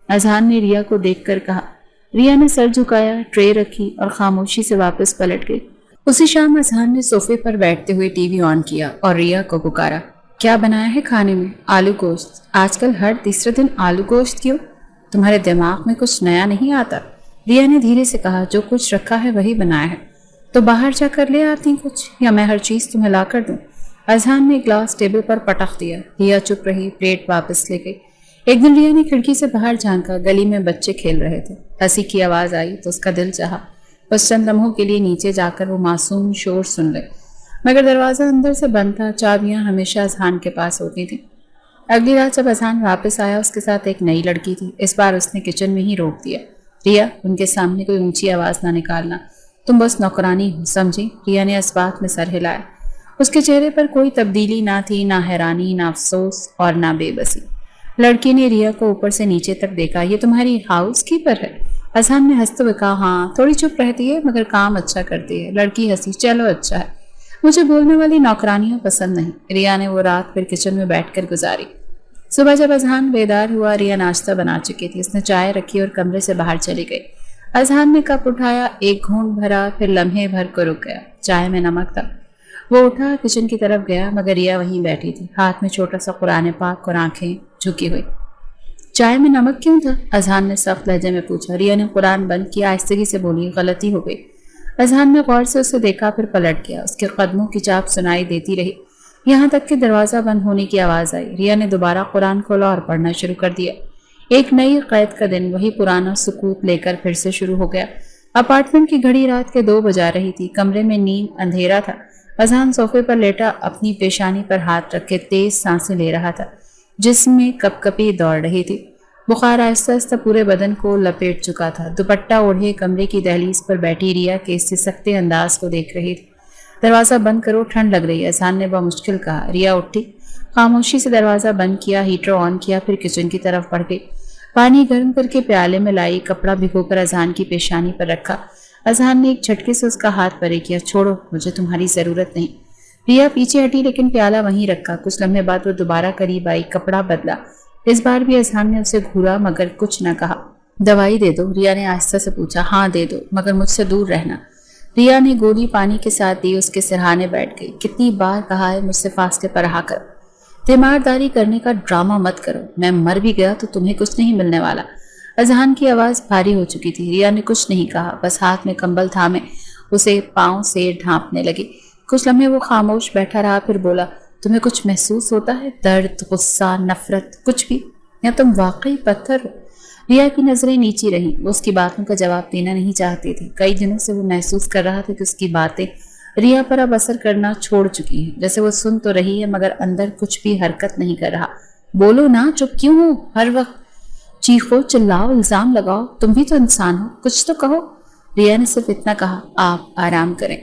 اذہان نے ریا کو دیکھ کر کہا۔ ریا نے سر جھکایا، ٹرے رکھی اور خاموشی سے واپس پلٹ گئی۔ اسی شام اذہان نے صوفے پر بیٹھتے ہوئے ٹی وی آن کیا اور ریا کو پکارا، کیا بنایا ہے کھانے میں؟ آلو گوشت۔ آج کل ہر تیسرے دن آلو گوشت کیوں؟ تمہارے دماغ میں کچھ نیا نہیں آتا؟ ریا نے دھیرے سے کہا، جو کچھ رکھا ہے وہی بنایا ہے، تو باہر جا کر لے آتی کچھ، یا میں ہر چیز تمہیں لا کر دوں؟ اذہان نے گلاس ٹیبل پر پٹخ دیا۔ ریا چپ رہی، پلیٹ واپس لے گئی۔ ایک دن ریا نے کھڑکی سے باہر جھانکا، گلی میں بچے کھیل رہے تھے۔ ہنسی کی آواز آئی تو اس کا دل چاہا بس چند لمحوں کے لیے نیچے جا کر وہ معصوم شور سن لے، مگر دروازہ اندر سے بند تھا۔ چابیاں ہمیشہ اذہان کے پاس ہوتی تھیں۔ اگلی رات جب اذہان واپس آیا، اس کے ساتھ ایک نئی لڑکی تھی۔ اس بار اس نے کچن میں ہی روک دیا، ریا، ان کے سامنے کوئی اونچی آواز نہ نکالنا، تم بس نوکرانی ہو، سمجھی؟ ریا نے اس بات میں سر ہلایا۔ اس کے چہرے پر کوئی تبدیلی نہ تھی، نہ حیرانی، نہ افسوس اور نہ بے بسی۔ لڑکی نے ریا کو اوپر سے نیچے تک دیکھا۔ یہ تمہاری ہاؤس کیپر ہے؟ اذہان نے ہنستے ہوئے کہا ہاں تھوڑی چپ رہتی ہے مگر کام اچھا کرتی ہے. لڑکی ہنسی. چلو اچھا ہے, مجھے بولنے والی نوکرانیاں پسند نہیں. ریا نے وہ رات پھر کچن میں بیٹھ کر گزاری. صبح جب اذہان بیدار ہوا ریا ناشتہ بنا چکی تھی. اس نے چائے رکھی اور کمرے سے باہر چلی گئی. اذہان نے کپ اٹھایا, ایک گھونٹ بھرا, پھر لمحے بھر کو رک گیا. چائے میں نمک تھا. وہ اٹھا کچن کی طرف گیا مگر ریا وہیں بیٹھی تھی, ہاتھ میں چھوٹا سا قرآن پاک اور آنکھیں جھکی ہوئی. چائے میں نمک کیوں تھا؟ اذہان نے سخت لہجے میں پوچھا. ریا نے قرآن بند کیا, آہستگی سے بولی غلطی ہو گئی. اذہان نے غور سے اسے دیکھا پھر پلٹ گیا. اس کے قدموں کی چاپ سنائی دیتی رہی یہاں تک کہ دروازہ بند ہونے کی آواز آئی. ریا نے دوبارہ قرآن کھولا اور پڑھنا شروع کر دیا. ایک نئی قید کا دن وہی پرانا سکوت لے کر پھر سے شروع ہو گیا. اپارٹمنٹ کی گھڑی رات کے 2 بجا رہی تھی. کمرے میں نیم اندھیرا تھا. اذہان صوفے پر لیٹا اپنی پیشانی پر ہاتھ رکھ کے تیز سانسیں لے رہا تھا. جسم میں کپ کپی دوڑ رہی تھی. بخار آہستہ آہستہ پورے بدن کو لپیٹ چکا تھا. دوپٹہ اوڑھے کمرے کی دہلیز پر بیٹھی ریا کے اس سکتے انداز کو دیکھ رہی تھی. دروازہ بند کرو, ٹھنڈ لگ رہی ہے, اذہان نے بمشکل کہا. ریا اٹھی, خاموشی سے دروازہ بند کیا, ہیٹر آن کیا, پھر کچن کی طرف بڑھ گئی. پانی گرم کر کے پیالے میں لائی, کپڑا بھگو کر اذہان کی پیشانی پر رکھا. اذہان نے ایک جھٹکے سے اس کا ہاتھ پرے کیا. چھوڑو, مجھے تمہاری ضرورت نہیں. ریا پیچھے ہٹی لیکن پیالہ وہیں رکھا. کچھ لمحے بعد وہ دوبارہ قریب آئی, کپڑا بدلا. اس بار بھی اذہان نے اسے گھورا مگر کچھ نہ کہا. دوائی دے دو, ریا نے آہستہ سے پوچھا. ہاں دے دو, مگر مجھ سے دور رہنا. ریا نے گولی پانی کے ساتھ دی. اس کے سرہانے بیٹھ گئی. کتنی بار کہا ہے مجھ سے فاصلے پر رہا کر, تیمارداری کرنے کا ڈرامہ مت کرو. میں مر بھی گیا تو تمہیں کچھ نہیں ملنے والا. اذہان کی آواز بھاری ہو چکی تھی. ریا نے کچھ نہیں کہا, بس ہاتھ میں کمبل تھامے اسے پاؤں سے ڈھانپنے لگی. کچھ لمحے وہ خاموش بیٹھا رہا, پھر بولا تمہیں کچھ محسوس ہوتا ہے؟ درد, غصہ, نفرت, کچھ بھی؟ یا تم واقعی پتھر ہو؟ ریا کی نظریں نیچی رہیں. وہ اس کی باتوں کا جواب دینا نہیں چاہتی تھی. کئی دنوں سے وہ محسوس کر رہا تھا کہ اس کی باتیں ریا پر اب اثر کرنا چھوڑ چکی ہیں. جیسے وہ سن تو رہی ہے مگر اندر کچھ بھی حرکت نہیں کر رہا. بولو نا, چپ کیوں ہو؟ ہر وقت چیخو, چلاؤ, الزام لگاؤ. تم بھی تو انسان ہو, کچھ تو کہو. ریا نے صرف اتنا کہا, آپ آرام کریں.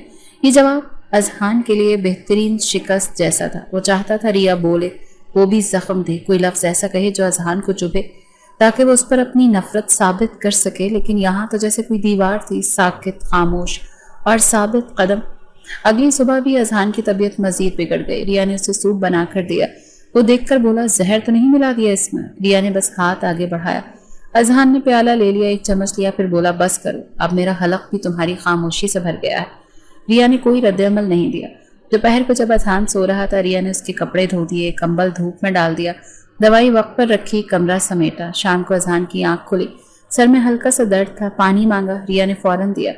یہ جواب اذہان کے لیے بہترین شکست جیسا تھا. وہ چاہتا تھا ریا بولے, وہ بھی زخم دے, کوئی لفظ ایسا کہے جو اذہان کو چبھے تاکہ وہ اس پر اپنی نفرت ثابت کر سکے. لیکن یہاں تو جیسے کوئی دیوار تھی, ساکت, خاموش اور ثابت قدم. اگلی صبح بھی اذہان کی طبیعت مزید بگڑ گئی. ریا نے اسے سوپ بنا کر دیا. وہ دیکھ کر بولا زہر تو نہیں ملا دیا اس میں؟ ریا نے بس ہاتھ آگے بڑھایا. اذہان نے پیالہ لے لیا, ایک چمچ لیا, پھر بولا بس کرو, اب میرا حلق بھی تمہاری خاموشی سے بھر گیا ہے. ریا نے کوئی رد عمل نہیں دیا. دوپہر کو جب اذہان سو رہا تھا ریا نے اس کے کپڑے دھو دیے, کمبل دھوپ میں ڈال دیا, دوائی وقت پر رکھی, کمرہ سمیٹا. شام کو اذہان کی آنکھ کھلی, سر میں ہلکا سا درد تھا. پانی مانگا, ریا نے فوراً دیا.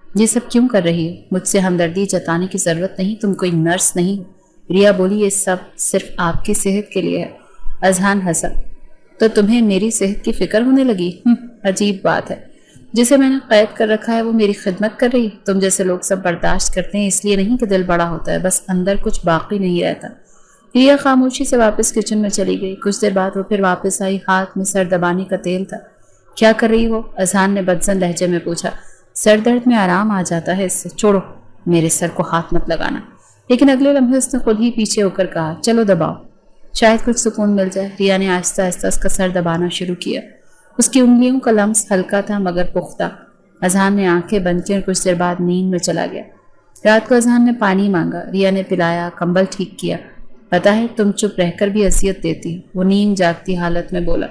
یہ سب کیوں کر رہی ہے؟ مجھ سے ہمدردی جتانے کی ضرورت نہیں, تم کوئی نرس نہیں. ریا بولی یہ سب صرف آپ کی صحت کے لیے ہے. اذہان ہنسا. تو تمہیں میری صحت کی فکر ہونے لگی؟ عجیب بات ہے, جسے میں نے قید کر رکھا ہے وہ میری خدمت کر رہی. تم جیسے لوگ سب برداشت کرتے ہیں اس لیے نہیں کہ دل بڑا ہوتا ہے, بس اندر کچھ باقی نہیں رہتا. ریا خاموشی سے واپس کچن میں چلی گئی. کچھ دیر بعد وہ پھر واپس آئی, ہاتھ میں سر دبانے کا تیل تھا. کیا کر رہی ہو؟ اذہان نے بدزن لہجے میں پوچھا. سر درد میں آرام آ جاتا ہے اس سے, چھوڑو, میرے سر کو ہاتھ مت لگانا. لیکن اگلے لمحے اس نے خود ہی پیچھے ہو کر کہا چلو دباؤ, شاید کچھ سکون مل جائے. ریا نے آہستہ آہستہ اس کا سر دبانا شروع کیا. اس کی انگلیوں کا لمس ہلکا تھا مگر پختہ. اذہان نے آنکھیں بند کی اور کچھ دیر بعد نیند میں چلا گیا. رات کو اذہان نے پانی مانگا, ریا نے پلایا, کمبل ٹھیک کیا. پتا ہے تم چپ رہ کر بھی اذیت دیتی, وہ نیند جاگتی حالت میں بولا.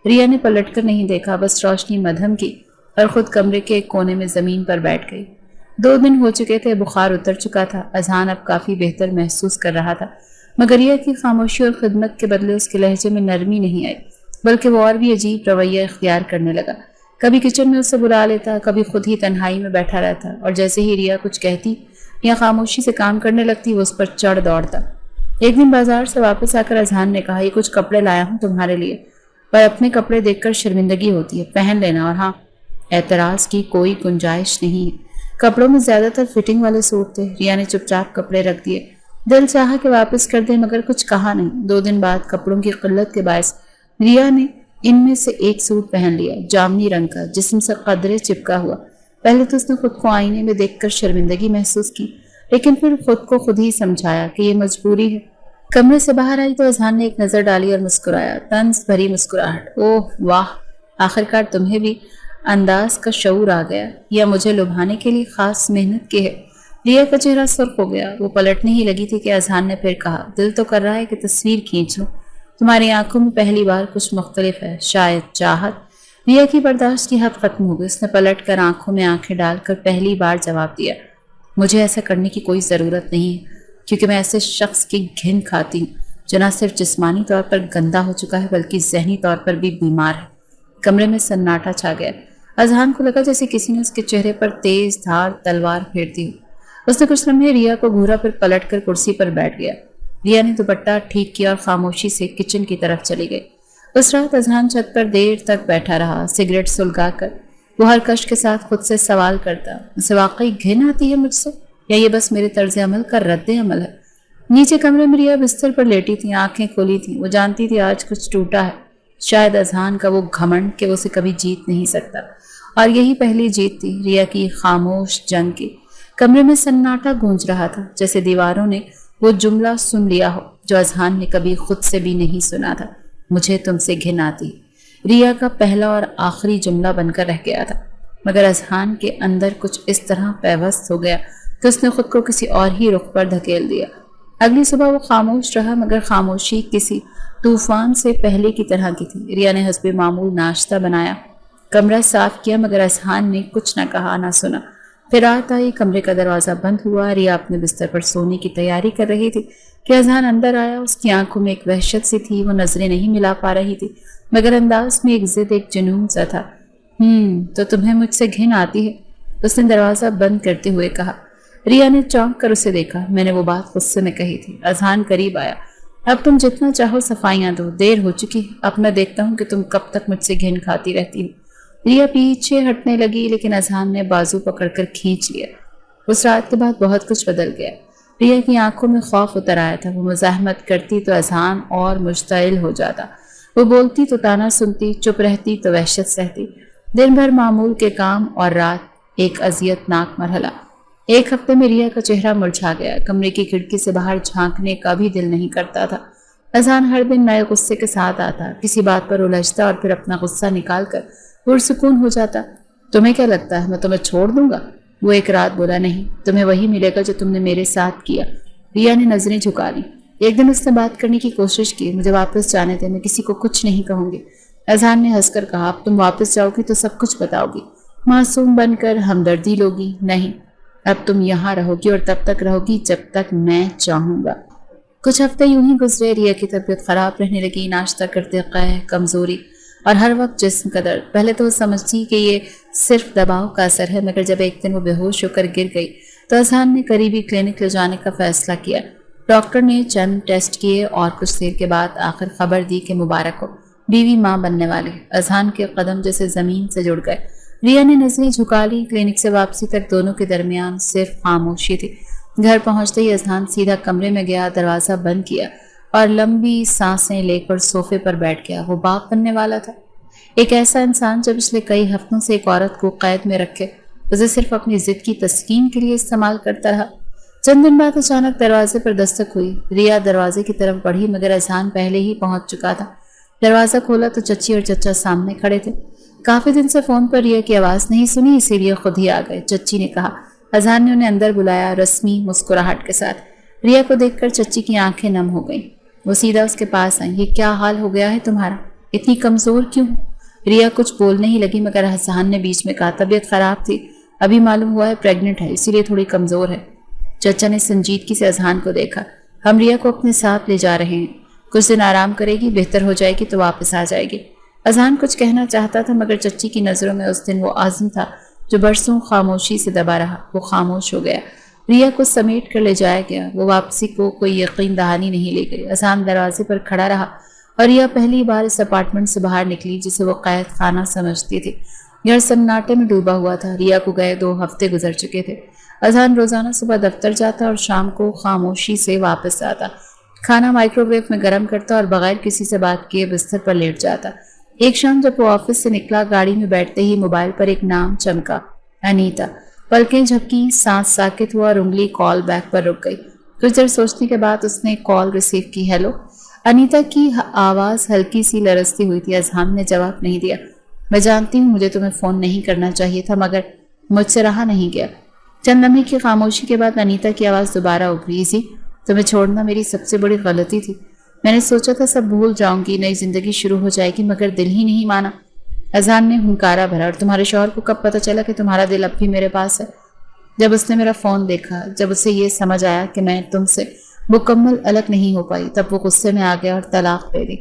ریا نے پلٹ کر نہیں دیکھا, بس روشنی مدھم کی اور خود کمرے کے ایک کونے میں زمین پر بیٹھ گئی. 2 دن ہو چکے تھے, بخار اتر چکا تھا. اذہان اب کافی بہتر محسوس کر رہا تھا مگر ریا کی خاموشی اور خدمت کے بدلے اس کے لہجے میں نرمی نہیں آئی, بلکہ وہ اور بھی عجیب رویہ اختیار کرنے لگا. کبھی کچن میں اسے بلا لیتا, کبھی خود ہی تنہائی میں بیٹھا رہتا, اور جیسے ہی ریا کچھ کہتی یا خاموشی سے کام کرنے لگتی وہ اس پر چڑھ دوڑتا. ایک دن بازار سے واپس آ کر اذہان نے کہا یہ کچھ کپڑے لایا ہوں تمہارے لیے, پر اپنے کپڑے دیکھ کر شرمندگی ہوتی ہے, پہن لینا. اور ہاں, اعتراض کی کوئی گنجائش نہیں ہے. کپڑوں میں زیادہ تر فٹنگ والے سوٹ تھے. ریا نے چپ چاپ کپڑے رکھ دیے. دل چاہا کہ واپس کر دے مگر کچھ کہا نہیں. 2 دن بعد کپڑوں کی قلت کے باعث ریا نے ان میں سے ایک سوٹ پہن لیا, جامنی رنگ کا, جسم سے قدرے چپکا ہوا. پہلے تو اس نے خود کو آئینے میں دیکھ کر شرمندگی محسوس کی, لیکن پھر خود کو خود ہی سمجھایا کہ یہ مجبوری ہے. کمرے سے باہر آئی تو اذہان نے ایک نظر ڈالی اور مسکرایا, طنز بھری مسکراہٹ. اوہ واہ, آخرکار تمہیں بھی انداز کا شعور آ گیا یا مجھے لبھانے کے لیے خاص محنت کی ہے؟ ریا کا چہرہ سرخ ہو گیا۔ وہ پلٹنے ہی لگی تھی کہ اذہان نے پھر کہا، دل تو کر رہا ہے کہ تصویر کھینچ لوں۔ تمہاری آنکھوں میں پہلی بار کچھ مختلف ہے، شاید چاہت۔ ریا کی برداشت کی حد ختم ہو گئی۔ اس نے پلٹ کر آنکھوں میں آنکھیں ڈال کر پہلی بار جواب دیا، مجھے ایسا کرنے کی کوئی ضرورت نہیں ہے، کیونکہ میں ایسے شخص کی گھن کھاتی ہوں جو نہ صرف جسمانی طور پر گندا ہو چکا ہے بلکہ ذہنی طور پر بھی بیمار ہے۔ کمرے میں سناٹا چھا گیا۔ اذہان کو لگا جیسے کسی نے اس کے چہرے پر تیز دھار تلوار پھیر دی ہو۔ اس نے کچھ لمحے ریا کو گھورا، پھر پلٹ کر کرسی پر بیٹھ گیا۔ ریا نے دوپٹہ ٹھیک کیا اور خاموشی سے کچن کی طرف چلی گئی۔ اس رات اذہان چھت پر دیر تک بیٹھا رہا، سگریٹ سلگا کر۔ وہ ہر کش کے ساتھ خود سے سوال کرتا، اسے واقعی گھن آتی ہے مجھ سے، یا یہ بس میرے طرز عمل کا رد عمل ہے؟ نیچے کمرے میں ریا بستر پر لیٹی تھی، آنکھیں کھولی تھیں۔ وہ جانتی تھی آج کچھ ٹوٹا ہے، شاید اذہان کا وہ گھمنڈ کہ وہ اسے کبھی جیت نہیں سکتا، اور یہی پہلی جیت تھی ریا کی خاموش جنگ کی۔ کمرے میں سناٹا گونج رہا تھا، جیسے دیواروں نے وہ جملہ سن لیا ہو جو اذہان نے کبھی خود سے بھی نہیں سنا تھا، مجھے تم سے گھن آتی۔ ریا کا پہلا اور آخری جملہ بن کر رہ گیا تھا، مگر اذہان کے اندر کچھ اس طرح پیوست ہو گیا کہ اس نے خود کو کسی اور ہی رخ پر دھکیل دیا۔ اگلی صبح وہ خاموش رہا، مگر خاموشی کسی طوفان سے پہلے کی طرح کی تھی۔ ریا نے حسب معمول ناشتہ بنایا، کمرہ صاف کیا، مگر اذہان نے کچھ نہ کہا نہ سنا۔ پھر رات آئی، کمرے کا دروازہ بند ہوا۔ ریا اپنے بستر پر سونے کی تیاری کر رہی تھی کہ اذہان اندر آیا۔ اس کی آنکھوں میں ایک وحشت سی تھی، وہ نظریں نہیں ملا پا رہی تھی، مگر انداز میں ایک ضد، ایک جنون سا تھا۔ تو تمہیں مجھ سے گھن آتی ہے؟ اس نے دروازہ بند کرتے ہوئے کہا۔ ریا نے چونک کر اسے دیکھا۔ میں نے وہ بات غصے میں کہی تھی۔ اذہان قریب آیا۔ اب تم جتنا چاہو صفائیاں دو، دیر ہو چکی ہے، اب میں دیکھتا ہوں کہ تم کب تک مجھ سے گھن کھاتی رہتی ہو۔ ریا پیچھے ہٹنے لگی، لیکن اذہان نے بازو پکڑ کر کھینچ لیا۔ اس رات کے بعد بہت کچھ بدل گیا۔ ریا کی آنکھوں میں خوف اتر آیا تھا۔ وہ مزاحمت کرتی تو اذہان اور مشتعل ہو جاتا، وہ بولتی تو طعنہ سنتی، چپ رہتی تو وحشت سہتی۔ دن بھر معمول کے کام اور رات ایک اذیت ناک مرحلہ۔ ایک ہفتے میں ریا کا چہرہ مرجھا گیا، کمرے کی کھڑکی سے باہر جھانکنے کا بھی دل نہیں کرتا تھا۔ اذہان ہر دن نئے غصے کے ساتھ آتا، کسی بات پر الجھتا اور پھر اپنا غصہ نکال کر پرسکون ہو جاتا۔ تمہیں کیا لگتا ہے میں تمہیں چھوڑ دوں گا؟ وہ ایک رات بولا، نہیں، تمہیں وہی ملے گا جو تم نے میرے ساتھ کیا۔ ریا نے نظریں جھکا لی۔ ایک دن اس نے بات کرنے کی کوشش کی، مجھے واپس جانے دے، میں کسی کو کچھ نہیں کہوں گی۔ اذہان نے ہنس کر کہا، اب تم واپس جاؤ گی تو سب کچھ بتاؤ گی، معصوم بن کر ہمدردی لوگی؟ نہیں، اب تم یہاں رہو گی اور تب تک رہو گی جب تک میں چاہوں گا۔ کچھ ہفتے یوں ہی گزرے۔ ریا کی طبیعت خراب رہنے لگی، ناشتہ کرتے قے، کمزوری اور ہر وقت جسم کا درد۔ پہلے تو وہ سمجھتی کہ یہ صرف دباؤ کا اثر ہے، مگر جب ایک دن وہ بے ہوش ہو کر گر گئی تو اذہان نے قریبی کلینک لے جانے کا فیصلہ کیا۔ ڈاکٹر نے چند ٹیسٹ کیے اور کچھ دیر کے بعد آخر خبر دی کہ مبارک ہو، بیوی ماں بننے والی۔ اذہان کے قدم جیسے زمین سے جڑ گئے۔ ریا نے نظریں جھکا لی۔ کلینک سے واپسی تک دونوں کے درمیان صرف خاموشی تھی۔ گھر پہنچتے ہی اذہان سیدھا کمرے میں گیا، دروازہ بند کیا اور لمبی سانسیں لے کر صوفے پر بیٹھ گیا۔ وہ باپ بننے والا تھا، ایک ایسا انسان جو پچھلے کئی ہفتوں سے ایک عورت کو قید میں رکھے اسے صرف اپنی ضد کی تسکین کے لیے استعمال کرتا رہا۔ چند دن بعد اچانک دروازے پر دستک ہوئی۔ ریا دروازے کی طرف بڑھی، مگر اذہان پہلے ہی پہنچ چکا تھا۔ دروازہ کھولا تو چچی اور چچا سامنے کھڑے تھے۔ کافی دن سے فون پر ریا کی آواز نہیں سنی، اسی لیے خود ہی آ گئے، چچی نے کہا۔ اذہان نے انہیں اندر بلایا، رسمی مسکراہٹ کے ساتھ۔ ریا کو دیکھ کر چچی کی آنکھیں نم ہو گئیں۔ وہ سیدھا اس کے پاس آئیں۔ یہ کیا حال ہو گیا ہے تمہارا؟ اتنی کمزور کیوں؟ ریا کچھ بولنے ہی لگی، مگر اذہان نے بیچ میں کہا، طبیعت خراب تھی، ابھی معلوم ہوا ہے پریگننٹ ہے، اسی لیے تھوڑی کمزور ہے۔ چچا نے سنجیدگی سے اذہان کو دیکھا۔ ہم ریا کو اپنے ساتھ لے جا رہے ہیں، کچھ دن آرام کرے گی، بہتر ہو جائے گی تو واپس آ جائے گی۔ اذہان کچھ کہنا چاہتا تھا، مگر چچی کی نظروں میں اس دن وہ عزم تھا جو برسوں خاموشی سے دبا رہا، وہ خاموش ہو گیا۔ ریا کو سمیٹ کر لے جایا گیا۔ وہ واپسی کو کوئی یقین دہانی نہیں لے گئی۔ اذہان دروازے پر کھڑا رہا اور ریا پہلی بار اس اپارٹمنٹ سے باہر نکلی جسے وہ قید خانہ سمجھتی تھی۔ گھر سناٹے میں ڈوبا ہوا تھا۔ ریا کو گئے 2 ہفتے گزر چکے تھے۔ اذہان روزانہ صبح دفتر جاتا اور شام کو خاموشی سے واپس آتا، کھانا مائکرو ویو میں گرم کرتا اور بغیر کسی سے بات کیے بستر پر لیٹ جاتا۔ ایک شام جب وہ آفس سے نکلا، گاڑی میں بیٹھتے ہی موبائل پر ایک نام چمکا، انیتا۔ پلکیں جھپکی، سانس ساکت ہوا اور انگلی کال بیک پر رک گئی۔ کچھ دیر سوچنے کے بعد اس نے کال ریسیو کی۔ ہیلو۔ انیتا کی آواز ہلکی سی لرزتی ہوئی تھی۔ اذہان نے جواب نہیں دیا۔ میں جانتی ہوں مجھے تمہیں فون نہیں کرنا چاہیے تھا، مگر مجھ سے رہا نہیں گیا۔ چند لمحے کی خاموشی کے بعد انیتا کی آواز دوبارہ ابھری، سی تمہیں چھوڑنا میری سب سے بڑی غلطی تھی۔ میں نے سوچا تھا سب بھول جاؤں گی، نئی زندگی شروع ہو جائے گی، مگر دل ہی نہیں مانا۔ اذان نے ہنکارا بھرا، اور تمہارے شوہر کو کب پتہ چلا کہ تمہارا دل اب بھی میرے پاس ہے؟ جب اس نے میرا فون دیکھا، جب اسے یہ سمجھ آیا کہ میں تم سے مکمل الگ نہیں ہو پائی، تب وہ غصے میں آ گیا اور طلاق دے دی۔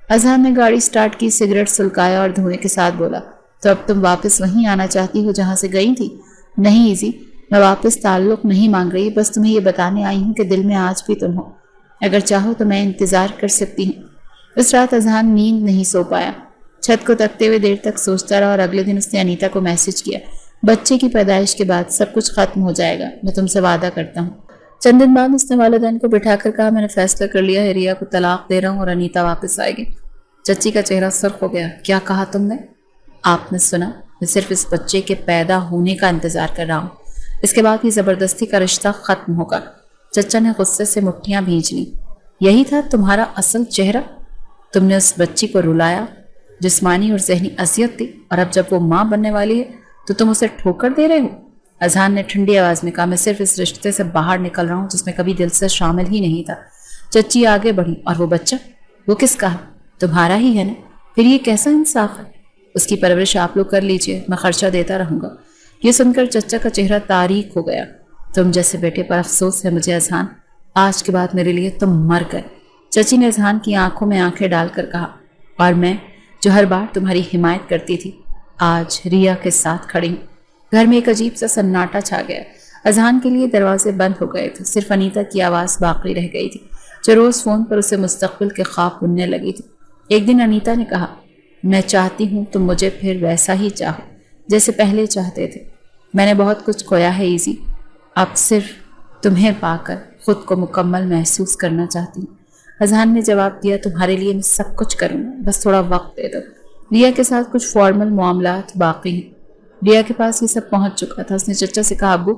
اذان نے گاڑی سٹارٹ کی، سگریٹ سلکایا اور دھونے کے ساتھ بولا، تو اب تم واپس وہیں آنا چاہتی ہو جہاں سے گئی تھی؟ نہیں ایزی، میں واپس تعلق نہیں مانگ رہی، بس تمہیں یہ بتانے آئی ہوں کہ دل میں آج بھی تم ہو۔ اگر چاہو تو میں انتظار کر سکتی ہوں۔ اس رات اذان نیند نہیں سو پایا، چھت کو تکتے ہوئے دیر تک سوچتا رہا، اور اگلے دن اس نے انیتا کو میسج کیا، بچے کی پیدائش کے بعد سب کچھ ختم ہو جائے گا، میں تم سے وعدہ کرتا ہوں۔ چند دن بعد اس نے والدین کو بٹھا کر کہا، میں نے فیصلہ کر لیا ہے، ریا کو طلاق دے رہا ہوں اور انیتا واپس آئے گی۔ چچی کا چہرہ سرخ ہو گیا۔ کیا کہا تم نے؟ آپ نے سنا، میں صرف اس بچے کے پیدا ہونے کا انتظار کر رہا ہوں، اس کے بعد یہ زبردستی کا رشتہ ختم ہوگا۔ چچا نے غصے سے مٹھیاں بھینچ لیں۔ یہی تھا تمہارا اصل چہرہ؟ تم نے اس بچی کو رلایا، جسمانی اور ذہنی اذیت دی، اور اب جب وہ ماں بننے والی ہے تو تم اسے ٹھوکر دے رہے ہو؟ اذان نے ٹھنڈی آواز میں کہا، میں صرف اس رشتے سے باہر نکل رہا ہوں جس میں کبھی دل سے شامل ہی نہیں تھا۔ چچی آگے بڑھی، اور وہ بچہ؟ وہ کس کا ہے؟ تمہارا ہی ہے نا؟ پھر یہ کیسا انصاف ہے؟ اس کی پرورش آپ لوگ کر لیجئے، میں خرچہ دیتا رہوں گا۔ یہ سن کر چچا کا چہرہ تاریک ہو گیا۔ تم جیسے بیٹے پر افسوس ہے مجھے اذان، آج کے بعد میرے لیے تم مر گئے۔ چچی نے اذان کی آنکھوں میں آنکھیں ڈال کر کہا، اور میں جو ہر بار تمہاری حمایت کرتی تھی، آج ریا کے ساتھ کھڑی ہوں۔ گھر میں ایک عجیب سا سناٹا چھا گیا۔ اذان کے لیے دروازے بند ہو گئے تھے، صرف انیتا کی آواز باقی رہ گئی تھی، جو روز فون پر اسے مستقبل کے خواب بننے لگی تھی۔ ایک دن انیتا نے کہا، میں چاہتی ہوں تم مجھے پھر ویسا ہی چاہو جیسے پہلے چاہتے تھے۔ میں نے بہت کچھ کھویا ہے ایزی، اب صرف تمہیں پا کر خود کو مکمل محسوس کرنا چاہتی ہوں۔ اذان نے جواب دیا، تمہارے لیے میں سب کچھ کروں گا، بس تھوڑا وقت دے دو۔ ریا کے ساتھ کچھ فارمل معاملات باقی ہیں۔ ریا کے پاس یہ سب پہنچ چکا تھا۔ اس نے چچا سے کہا، ابو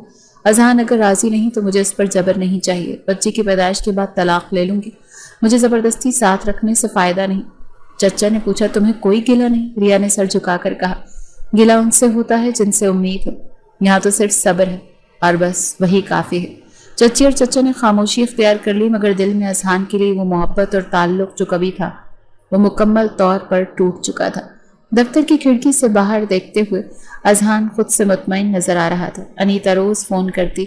اذان اگر راضی نہیں تو مجھے اس پر جبر نہیں چاہیے، بچے کی پیدائش کے بعد طلاق لے لوں گی، مجھے زبردستی ساتھ رکھنے سے فائدہ نہیں۔ چچا نے پوچھا، تمہیں کوئی گلہ نہیں؟ ریا نے سر جھکا کر کہا، گلہ ان سے ہوتا ہے جن سے امید ہو، یہاں تو صرف صبر ہے، اور بس وہی کافی ہے۔ چچی اور چچا نے خاموشی اختیار کر لی، مگر دل میں اذہان کے لیے وہ محبت اور تعلق جو کبھی تھا وہ مکمل طور پر ٹوٹ چکا تھا۔ دفتر کی کھڑکی سے باہر دیکھتے ہوئے اذہان خود سے مطمئن نظر آ رہا تھا۔ انیتا روز فون کرتی،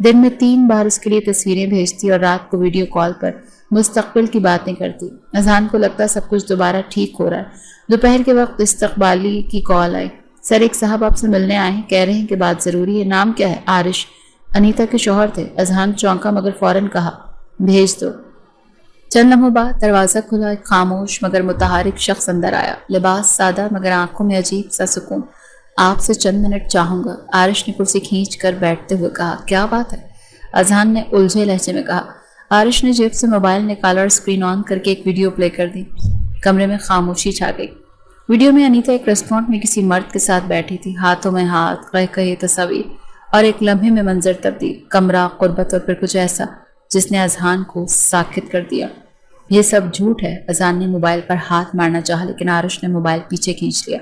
دن میں 3 بار اس کے لیے تصویریں بھیجتی اور رات کو ویڈیو کال پر مستقبل کی باتیں کرتی۔ اذہان کو لگتا سب کچھ دوبارہ ٹھیک ہو رہا ہے۔ دوپہر کے وقت استقبالی کی کال آئی، سر ایک صاحب آپ سے ملنے آئے ہیں، کہہ رہے ہیں کہ بات ضروری ہے۔ نام کیا ہے؟ عارش، انیتا کے شوہر تھے۔ اذہان چونکا مگر فوراً کہا، بھیج دو۔ چند لمحوں بعد دروازہ کھلا، ایک خاموش مگر متحرک شخص اندر آیا، لباس سادہ مگر آنکھوں میں عجیب سا سکون۔ آپ سے چند منٹ چاہوں گا، عارش نے کرسی کھینچ کر بیٹھتے ہوئے کہا۔ کیا بات ہے؟ اذہان نے الجھے لہجے میں کہا۔ عارش نے جیب سے موبائل نکالا اور اسکرین آن کر کے ایک ویڈیو پلے کر دی۔ کمرے میں خاموشی چھا گئی۔ ویڈیو میں انیتا ایک ریسٹورینٹ میں کسی مرد کے ساتھ بیٹھی تھی، ہاتھوں میں ہاتھ، کہے تصاویر، اور ایک لمحے میں منظر تبدیل، کمرہ، قربت اور پھر کچھ ایسا جس نے اذہان کو ساکت کر دیا۔ یہ سب جھوٹ ہے۔ اذہان نے موبائل پر ہاتھ مارنا چاہا، لیکن عارش نے موبائل پیچھے کھینچ لیا۔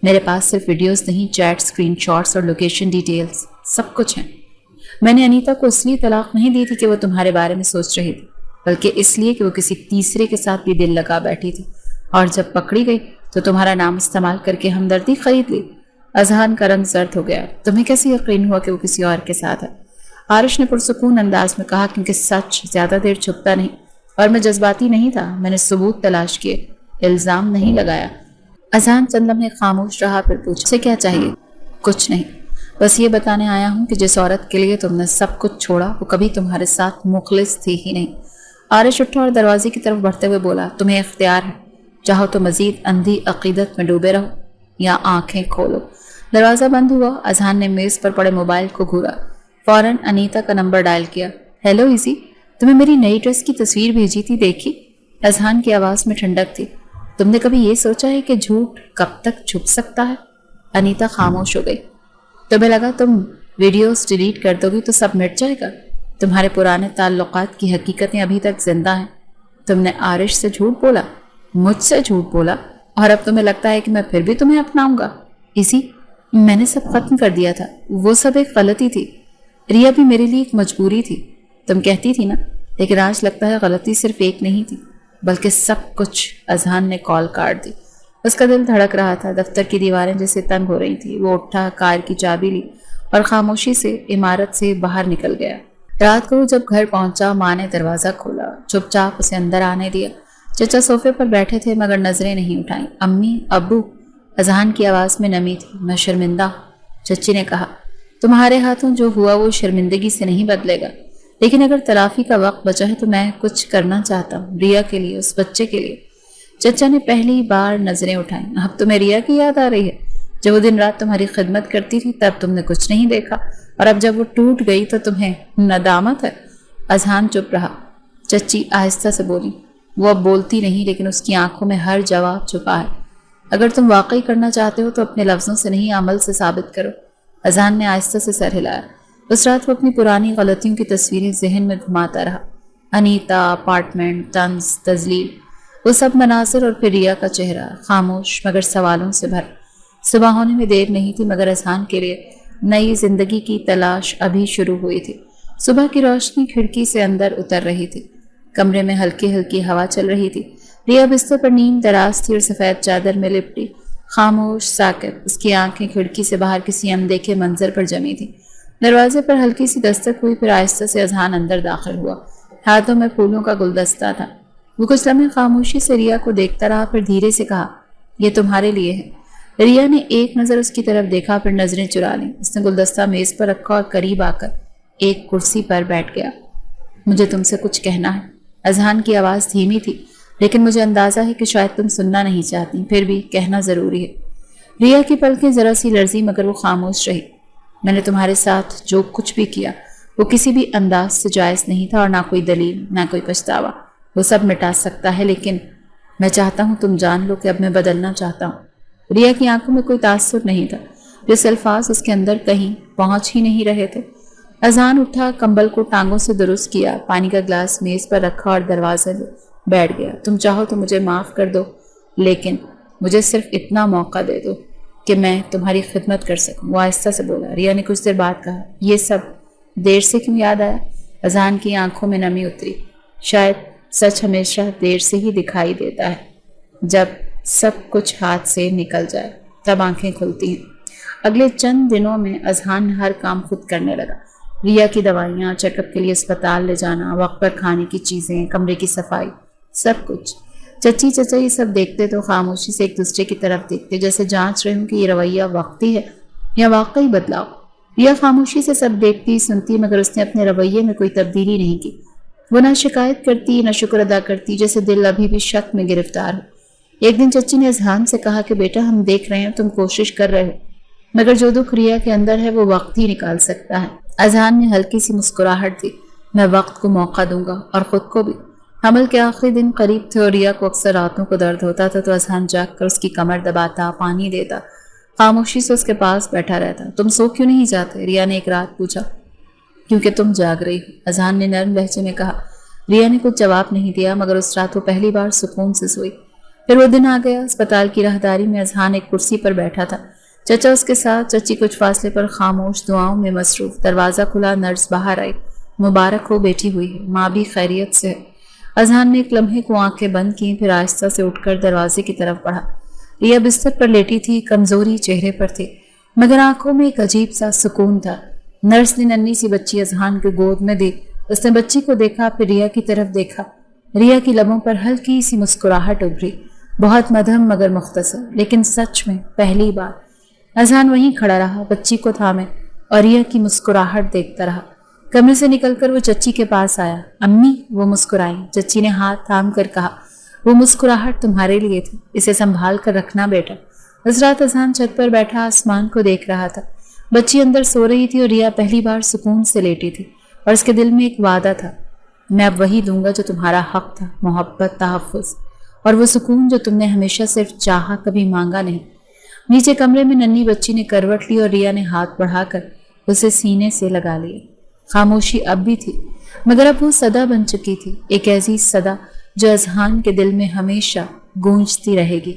میرے پاس صرف ویڈیوز نہیں، چیٹ، اسکرین شاٹس اور لوکیشن ڈیٹیلز، سب کچھ ہیں۔ میں نے انیتا کو اس لیے طلاق نہیں دی تھی کہ وہ تمہارے بارے میں سوچ رہی تھی، بلکہ اس لیے کہ وہ کسی تیسرے کے ساتھ بھی دل لگا بیٹھی تھی، اور جب پکڑی گئی تو تمہارا نام استعمال کر کے ہمدردی خرید لی۔ اذہان کا رنگ زرد ہو گیا۔ تمہیں کیسے یقین ہوا کہ وہ کسی اور کے ساتھ ہے؟ عارش نے پرسکون انداز میں کہا، کیونکہ سچ زیادہ دیر چھپتا نہیں، اور میں جذباتی نہیں تھا، میں نے ثبوت تلاش کیے، الزام نہیں لگایا۔ اذہان چند لمحے خاموش رہا، پھر پوچھا، اسے کیا چاہیے؟ کچھ نہیں، بس یہ بتانے آیا ہوں کہ جس عورت کے لیے تم نے سب کچھ چھوڑا وہ کبھی تمہارے ساتھ مخلص تھی ہی نہیں۔ عارش اٹھا اور دروازے کی طرف بڑھتے ہوئے بولا، تمہیں اختیار ہے، چاہو تو مزید اندھی عقیدت میں ڈوبے رہو یا آنکھیں کھولو۔ دروازہ بند ہوا۔ اذہان نے میز پر پڑے موبائل کو گھورا، فوراً انیتا کا نمبر ڈائل کیا۔ ہیلو ایزی، تمہیں میری نئی ڈریس کی تصویر بھیجی تھی، دیکھی؟ اذہان کی آواز میں ٹھنڈک تھی۔ تم نے کبھی یہ سوچا ہے کہ جھوٹ کب تک چھپ سکتا ہے؟ انیتا خاموش ہو گئی۔ تمہیں لگا تم ویڈیوز ڈیلیٹ کر دو گی تو سب مٹ جائے گا؟ تمہارے پرانے تعلقات کی حقیقتیں ابھی تک زندہ ہیں۔ تم نے عارش سے جھوٹ بولا، مجھ سے جھوٹ بولا، اور اب تمہیں لگتا ہے کہ میں پھر بھی تمہیں اپناؤں گا؟ اسی میں نے سب ختم کر دیا تھا، وہ سب ایک غلطی تھی، ریا بھی میرے لیے ایک مجبوری تھی، تم کہتی تھی نا، لیکن آج لگتا ہے غلطی صرف ایک نہیں تھی بلکہ سب کچھ۔ اذہان نے کال کاٹ دی۔ اس کا دل دھڑک رہا تھا، دفتر کی دیواریں جیسے تنگ ہو رہی تھی۔ وہ اٹھا، کار کی چابی لی اور خاموشی سے عمارت سے باہر نکل گیا۔ رات کو جب گھر پہنچا، ماں نے دروازہ کھولا، چپ چاپ اسے اندر آنے دیا۔ چچا صوفے پر بیٹھے تھے مگر نظریں نہیں اٹھائیں۔ امی، ابو؟ اذہان کی آواز میں نمی تھی۔ میں شرمندہ ہوں، چچی نے کہا۔ تمہارے ہاتھوں جو ہوا وہ شرمندگی سے نہیں بدلے گا، لیکن اگر تلافی کا وقت بچا ہے تو میں کچھ کرنا چاہتا ہوں، ریا کے لیے، اس بچے کے لیے۔ چچا نے پہلی بار نظریں اٹھائیں۔ اب تمہیں ریا کی یاد آ رہی ہے؟ جب وہ دن رات تمہاری خدمت کرتی تھی تب تم نے کچھ نہیں دیکھا، اور اب جب وہ ٹوٹ گئی تو تمہیں ندامت ہے؟ اذہان چپ رہا۔ چچی آہستہ سے بولی۔ وہ اب بولتی نہیں لیکن اس کی آنکھوں میں ہر جواب چھپا ہے۔ اگر تم واقعی کرنا چاہتے ہو تو اپنے لفظوں سے نہیں، عمل سے ثابت کرو۔ اذہان نے آہستہ سے سر ہلایا۔ اس رات وہ اپنی پرانی غلطیوں کی تصویریں ذہن میں گھماتا رہا۔ انیتا، اپارٹمنٹ، طنز، تذلیل، وہ سب مناظر، اور پھر ریا کا چہرہ، خاموش مگر سوالوں سے بھر۔ صبح ہونے میں دیر نہیں تھی مگر اذہان کے لیے نئی زندگی کی تلاش ابھی شروع ہوئی تھی۔ صبح کی روشنی کھڑکی سے اندر اتر رہی تھی، کمرے میں ہلکی ہلکی ہوا چل رہی تھی۔ ریا بستر پر نیم دراز تھی اور سفید چادر میں لپٹی، خاموش، ساکت۔ اس کی آنکھیں کھڑکی سے باہر کسی اندیکھے منظر پر جمی تھی۔ دروازے پر ہلکی سی دستک ہوئی، پھر آہستہ سے اذہان اندر داخل ہوا۔ ہاتھوں میں پھولوں کا گلدستہ تھا۔ وہ کچھ لمحے خاموشی سے ریا کو دیکھتا رہا، پھر دھیرے سے کہا، یہ تمہارے لیے ہے۔ ریا نے ایک نظر اس کی طرف دیکھا، پھر نظریں چرا لیں۔ اس نے گلدستہ میز پر رکھا اور قریب آ کر ایک کرسی پر بیٹھ گیا۔ مجھے تم سے کچھ کہنا ہے۔ اذہان کی آواز دھیمی تھی، لیکن مجھے اندازہ ہے کہ شاید تم سننا نہیں چاہتی، پھر بھی کہنا ضروری ہے۔ ریا کی پلکیں ذرا سی لرزی مگر وہ خاموش رہی۔ میں نے تمہارے ساتھ جو کچھ بھی کیا وہ کسی بھی انداز سے جائز نہیں تھا، اور نہ کوئی دلیل، نہ کوئی پچھتاوا وہ سب مٹا سکتا ہے، لیکن میں چاہتا ہوں تم جان لو کہ اب میں بدلنا چاہتا ہوں۔ ریا کی آنکھوں میں کوئی تاثر نہیں تھا، جیسے الفاظ اس کے اندر کہیں پہنچ ہی نہیں رہے تھے۔ اذہان اٹھا، کمبل کو ٹانگوں سے درست کیا، پانی کا گلاس میز پر رکھا اور دروازے بیٹھ گیا۔ تم چاہو تو مجھے معاف کر دو، لیکن مجھے صرف اتنا موقع دے دو کہ میں تمہاری خدمت کر سکوں۔ وہ آہستہ سے بولا۔ ریا نے کچھ دیر بعد کہا، یہ سب دیر سے کیوں یاد آیا؟ اذہان کی آنکھوں میں نمی اتری۔ شاید سچ ہمیشہ دیر سے ہی دکھائی دیتا ہے، جب سب کچھ ہاتھ سے نکل جائے تب آنکھیں کھلتی ہیں۔ اگلے چند دنوں میں اذہان ہر کام خود کرنے لگا۔ ریا کی دوائیاں، چیک اپ کے لیے اسپتال لے جانا، وقت پر کھانے کی چیزیں، کمرے کی صفائی، سب کچھ۔ چچی چچا یہ سب دیکھتے تو خاموشی سے ایک دوسرے کی طرف دیکھتے، جیسے جانچ رہے ہوں کہ یہ رویہ وقتی ہے یا واقعی بدلاؤ۔ ریا خاموشی سے سب دیکھتی، سنتی، مگر اس نے اپنے رویے میں کوئی تبدیلی نہیں کی۔ وہ نہ شکایت کرتی، نہ شکر ادا کرتی، جیسے دل ابھی بھی شک میں گرفتار ہو۔ ایک دن چچی نے اذہان سے کہا کہ بیٹا، ہم دیکھ رہے ہیں تم کوشش کر رہے ہو، مگر جو دکھ ریا کے اندر ہے وہ وقت ہی نکال سکتا ہے۔ اذہان نے ہلکی سی مسکراہٹ دی۔ میں وقت کو موقع دوں گا، اور خود کو بھی۔ حمل کے آخری دن قریب تھے اور ریا کو اکثر راتوں کو درد ہوتا تھا تو اذہان جاگ کر اس کی کمر دباتا، پانی دیتا، خاموشی سے اس کے پاس بیٹھا رہتا۔ تم سو کیوں نہیں جاتے؟ ریا نے ایک رات پوچھا۔ کیونکہ تم جاگ رہی ہو، اذہان نے نرم لہجے میں کہا۔ ریا نے کچھ جواب نہیں دیا، مگر اس رات وہ پہلی بار سکون سے سوئی۔ پھر وہ دن آ گیا۔ اسپتال کی راہداری میں اذہان ایک کرسی پر بیٹھا تھا، چچا اس کے ساتھ، چچی کچھ فاصلے پر خاموش، دعاؤں میں مصروف۔ دروازہ کھلا، نرس باہر آئی۔ مبارک ہو، بیٹی ہوئی ہے، ماں بھی خیریت سے ہے۔ اذہان نے ایک لمحے کو آنکھیں بند کی، پھر آہستہ سے اٹھ کر دروازے کی طرف بڑھا۔ ریا بستر پر لیٹی تھی، کمزوری چہرے پر تھی، مگر آنکھوں میں ایک عجیب سا سکون تھا۔ نرس نے ننھی سی بچی اذہان کے گود میں دی۔ اس نے بچی کو دیکھا، پھر ریا کی طرف دیکھا۔ ریا کی لبوں پر ہلکی سی مسکراہٹ ابھری، بہت مدھم مگر مختصر، لیکن سچ میں پہلی بار۔ اذہان وہیں کھڑا رہا، بچی کو تھامے، اور ریا کی مسکراہٹ دیکھتا رہا۔ کمرے سے نکل کر وہ چچی کے پاس آیا۔ امی، وہ مسکرائی۔ چچی نے ہاتھ تھام کر کہا، وہ مسکراہٹ تمہارے لیے تھی، اسے سنبھال کر رکھنا بیٹا۔ اس رات اذہان چھت پر بیٹھا آسمان کو دیکھ رہا تھا۔ بچی اندر سو رہی تھی اور ریا پہلی بار سکون سے لیٹی تھی، اور اس کے دل میں ایک وعدہ تھا، میں اب وہی دوں گا جو تمہارا حق تھا، محبت، تحفظ، اور وہ سکون جو تم نے ہمیشہ صرف چاہا، کبھی مانگا نہیں۔ نیچے کمرے میں ننھی بچی نے کروٹ لی اور ریا نے ہاتھ بڑھا کر اسے سینے سے لگا لیا۔ خاموشی اب بھی تھی، مگر اب وہ صدا بن چکی تھی، ایک ایسی صدا جو اذہان کے دل میں ہمیشہ گونجتی رہے گی۔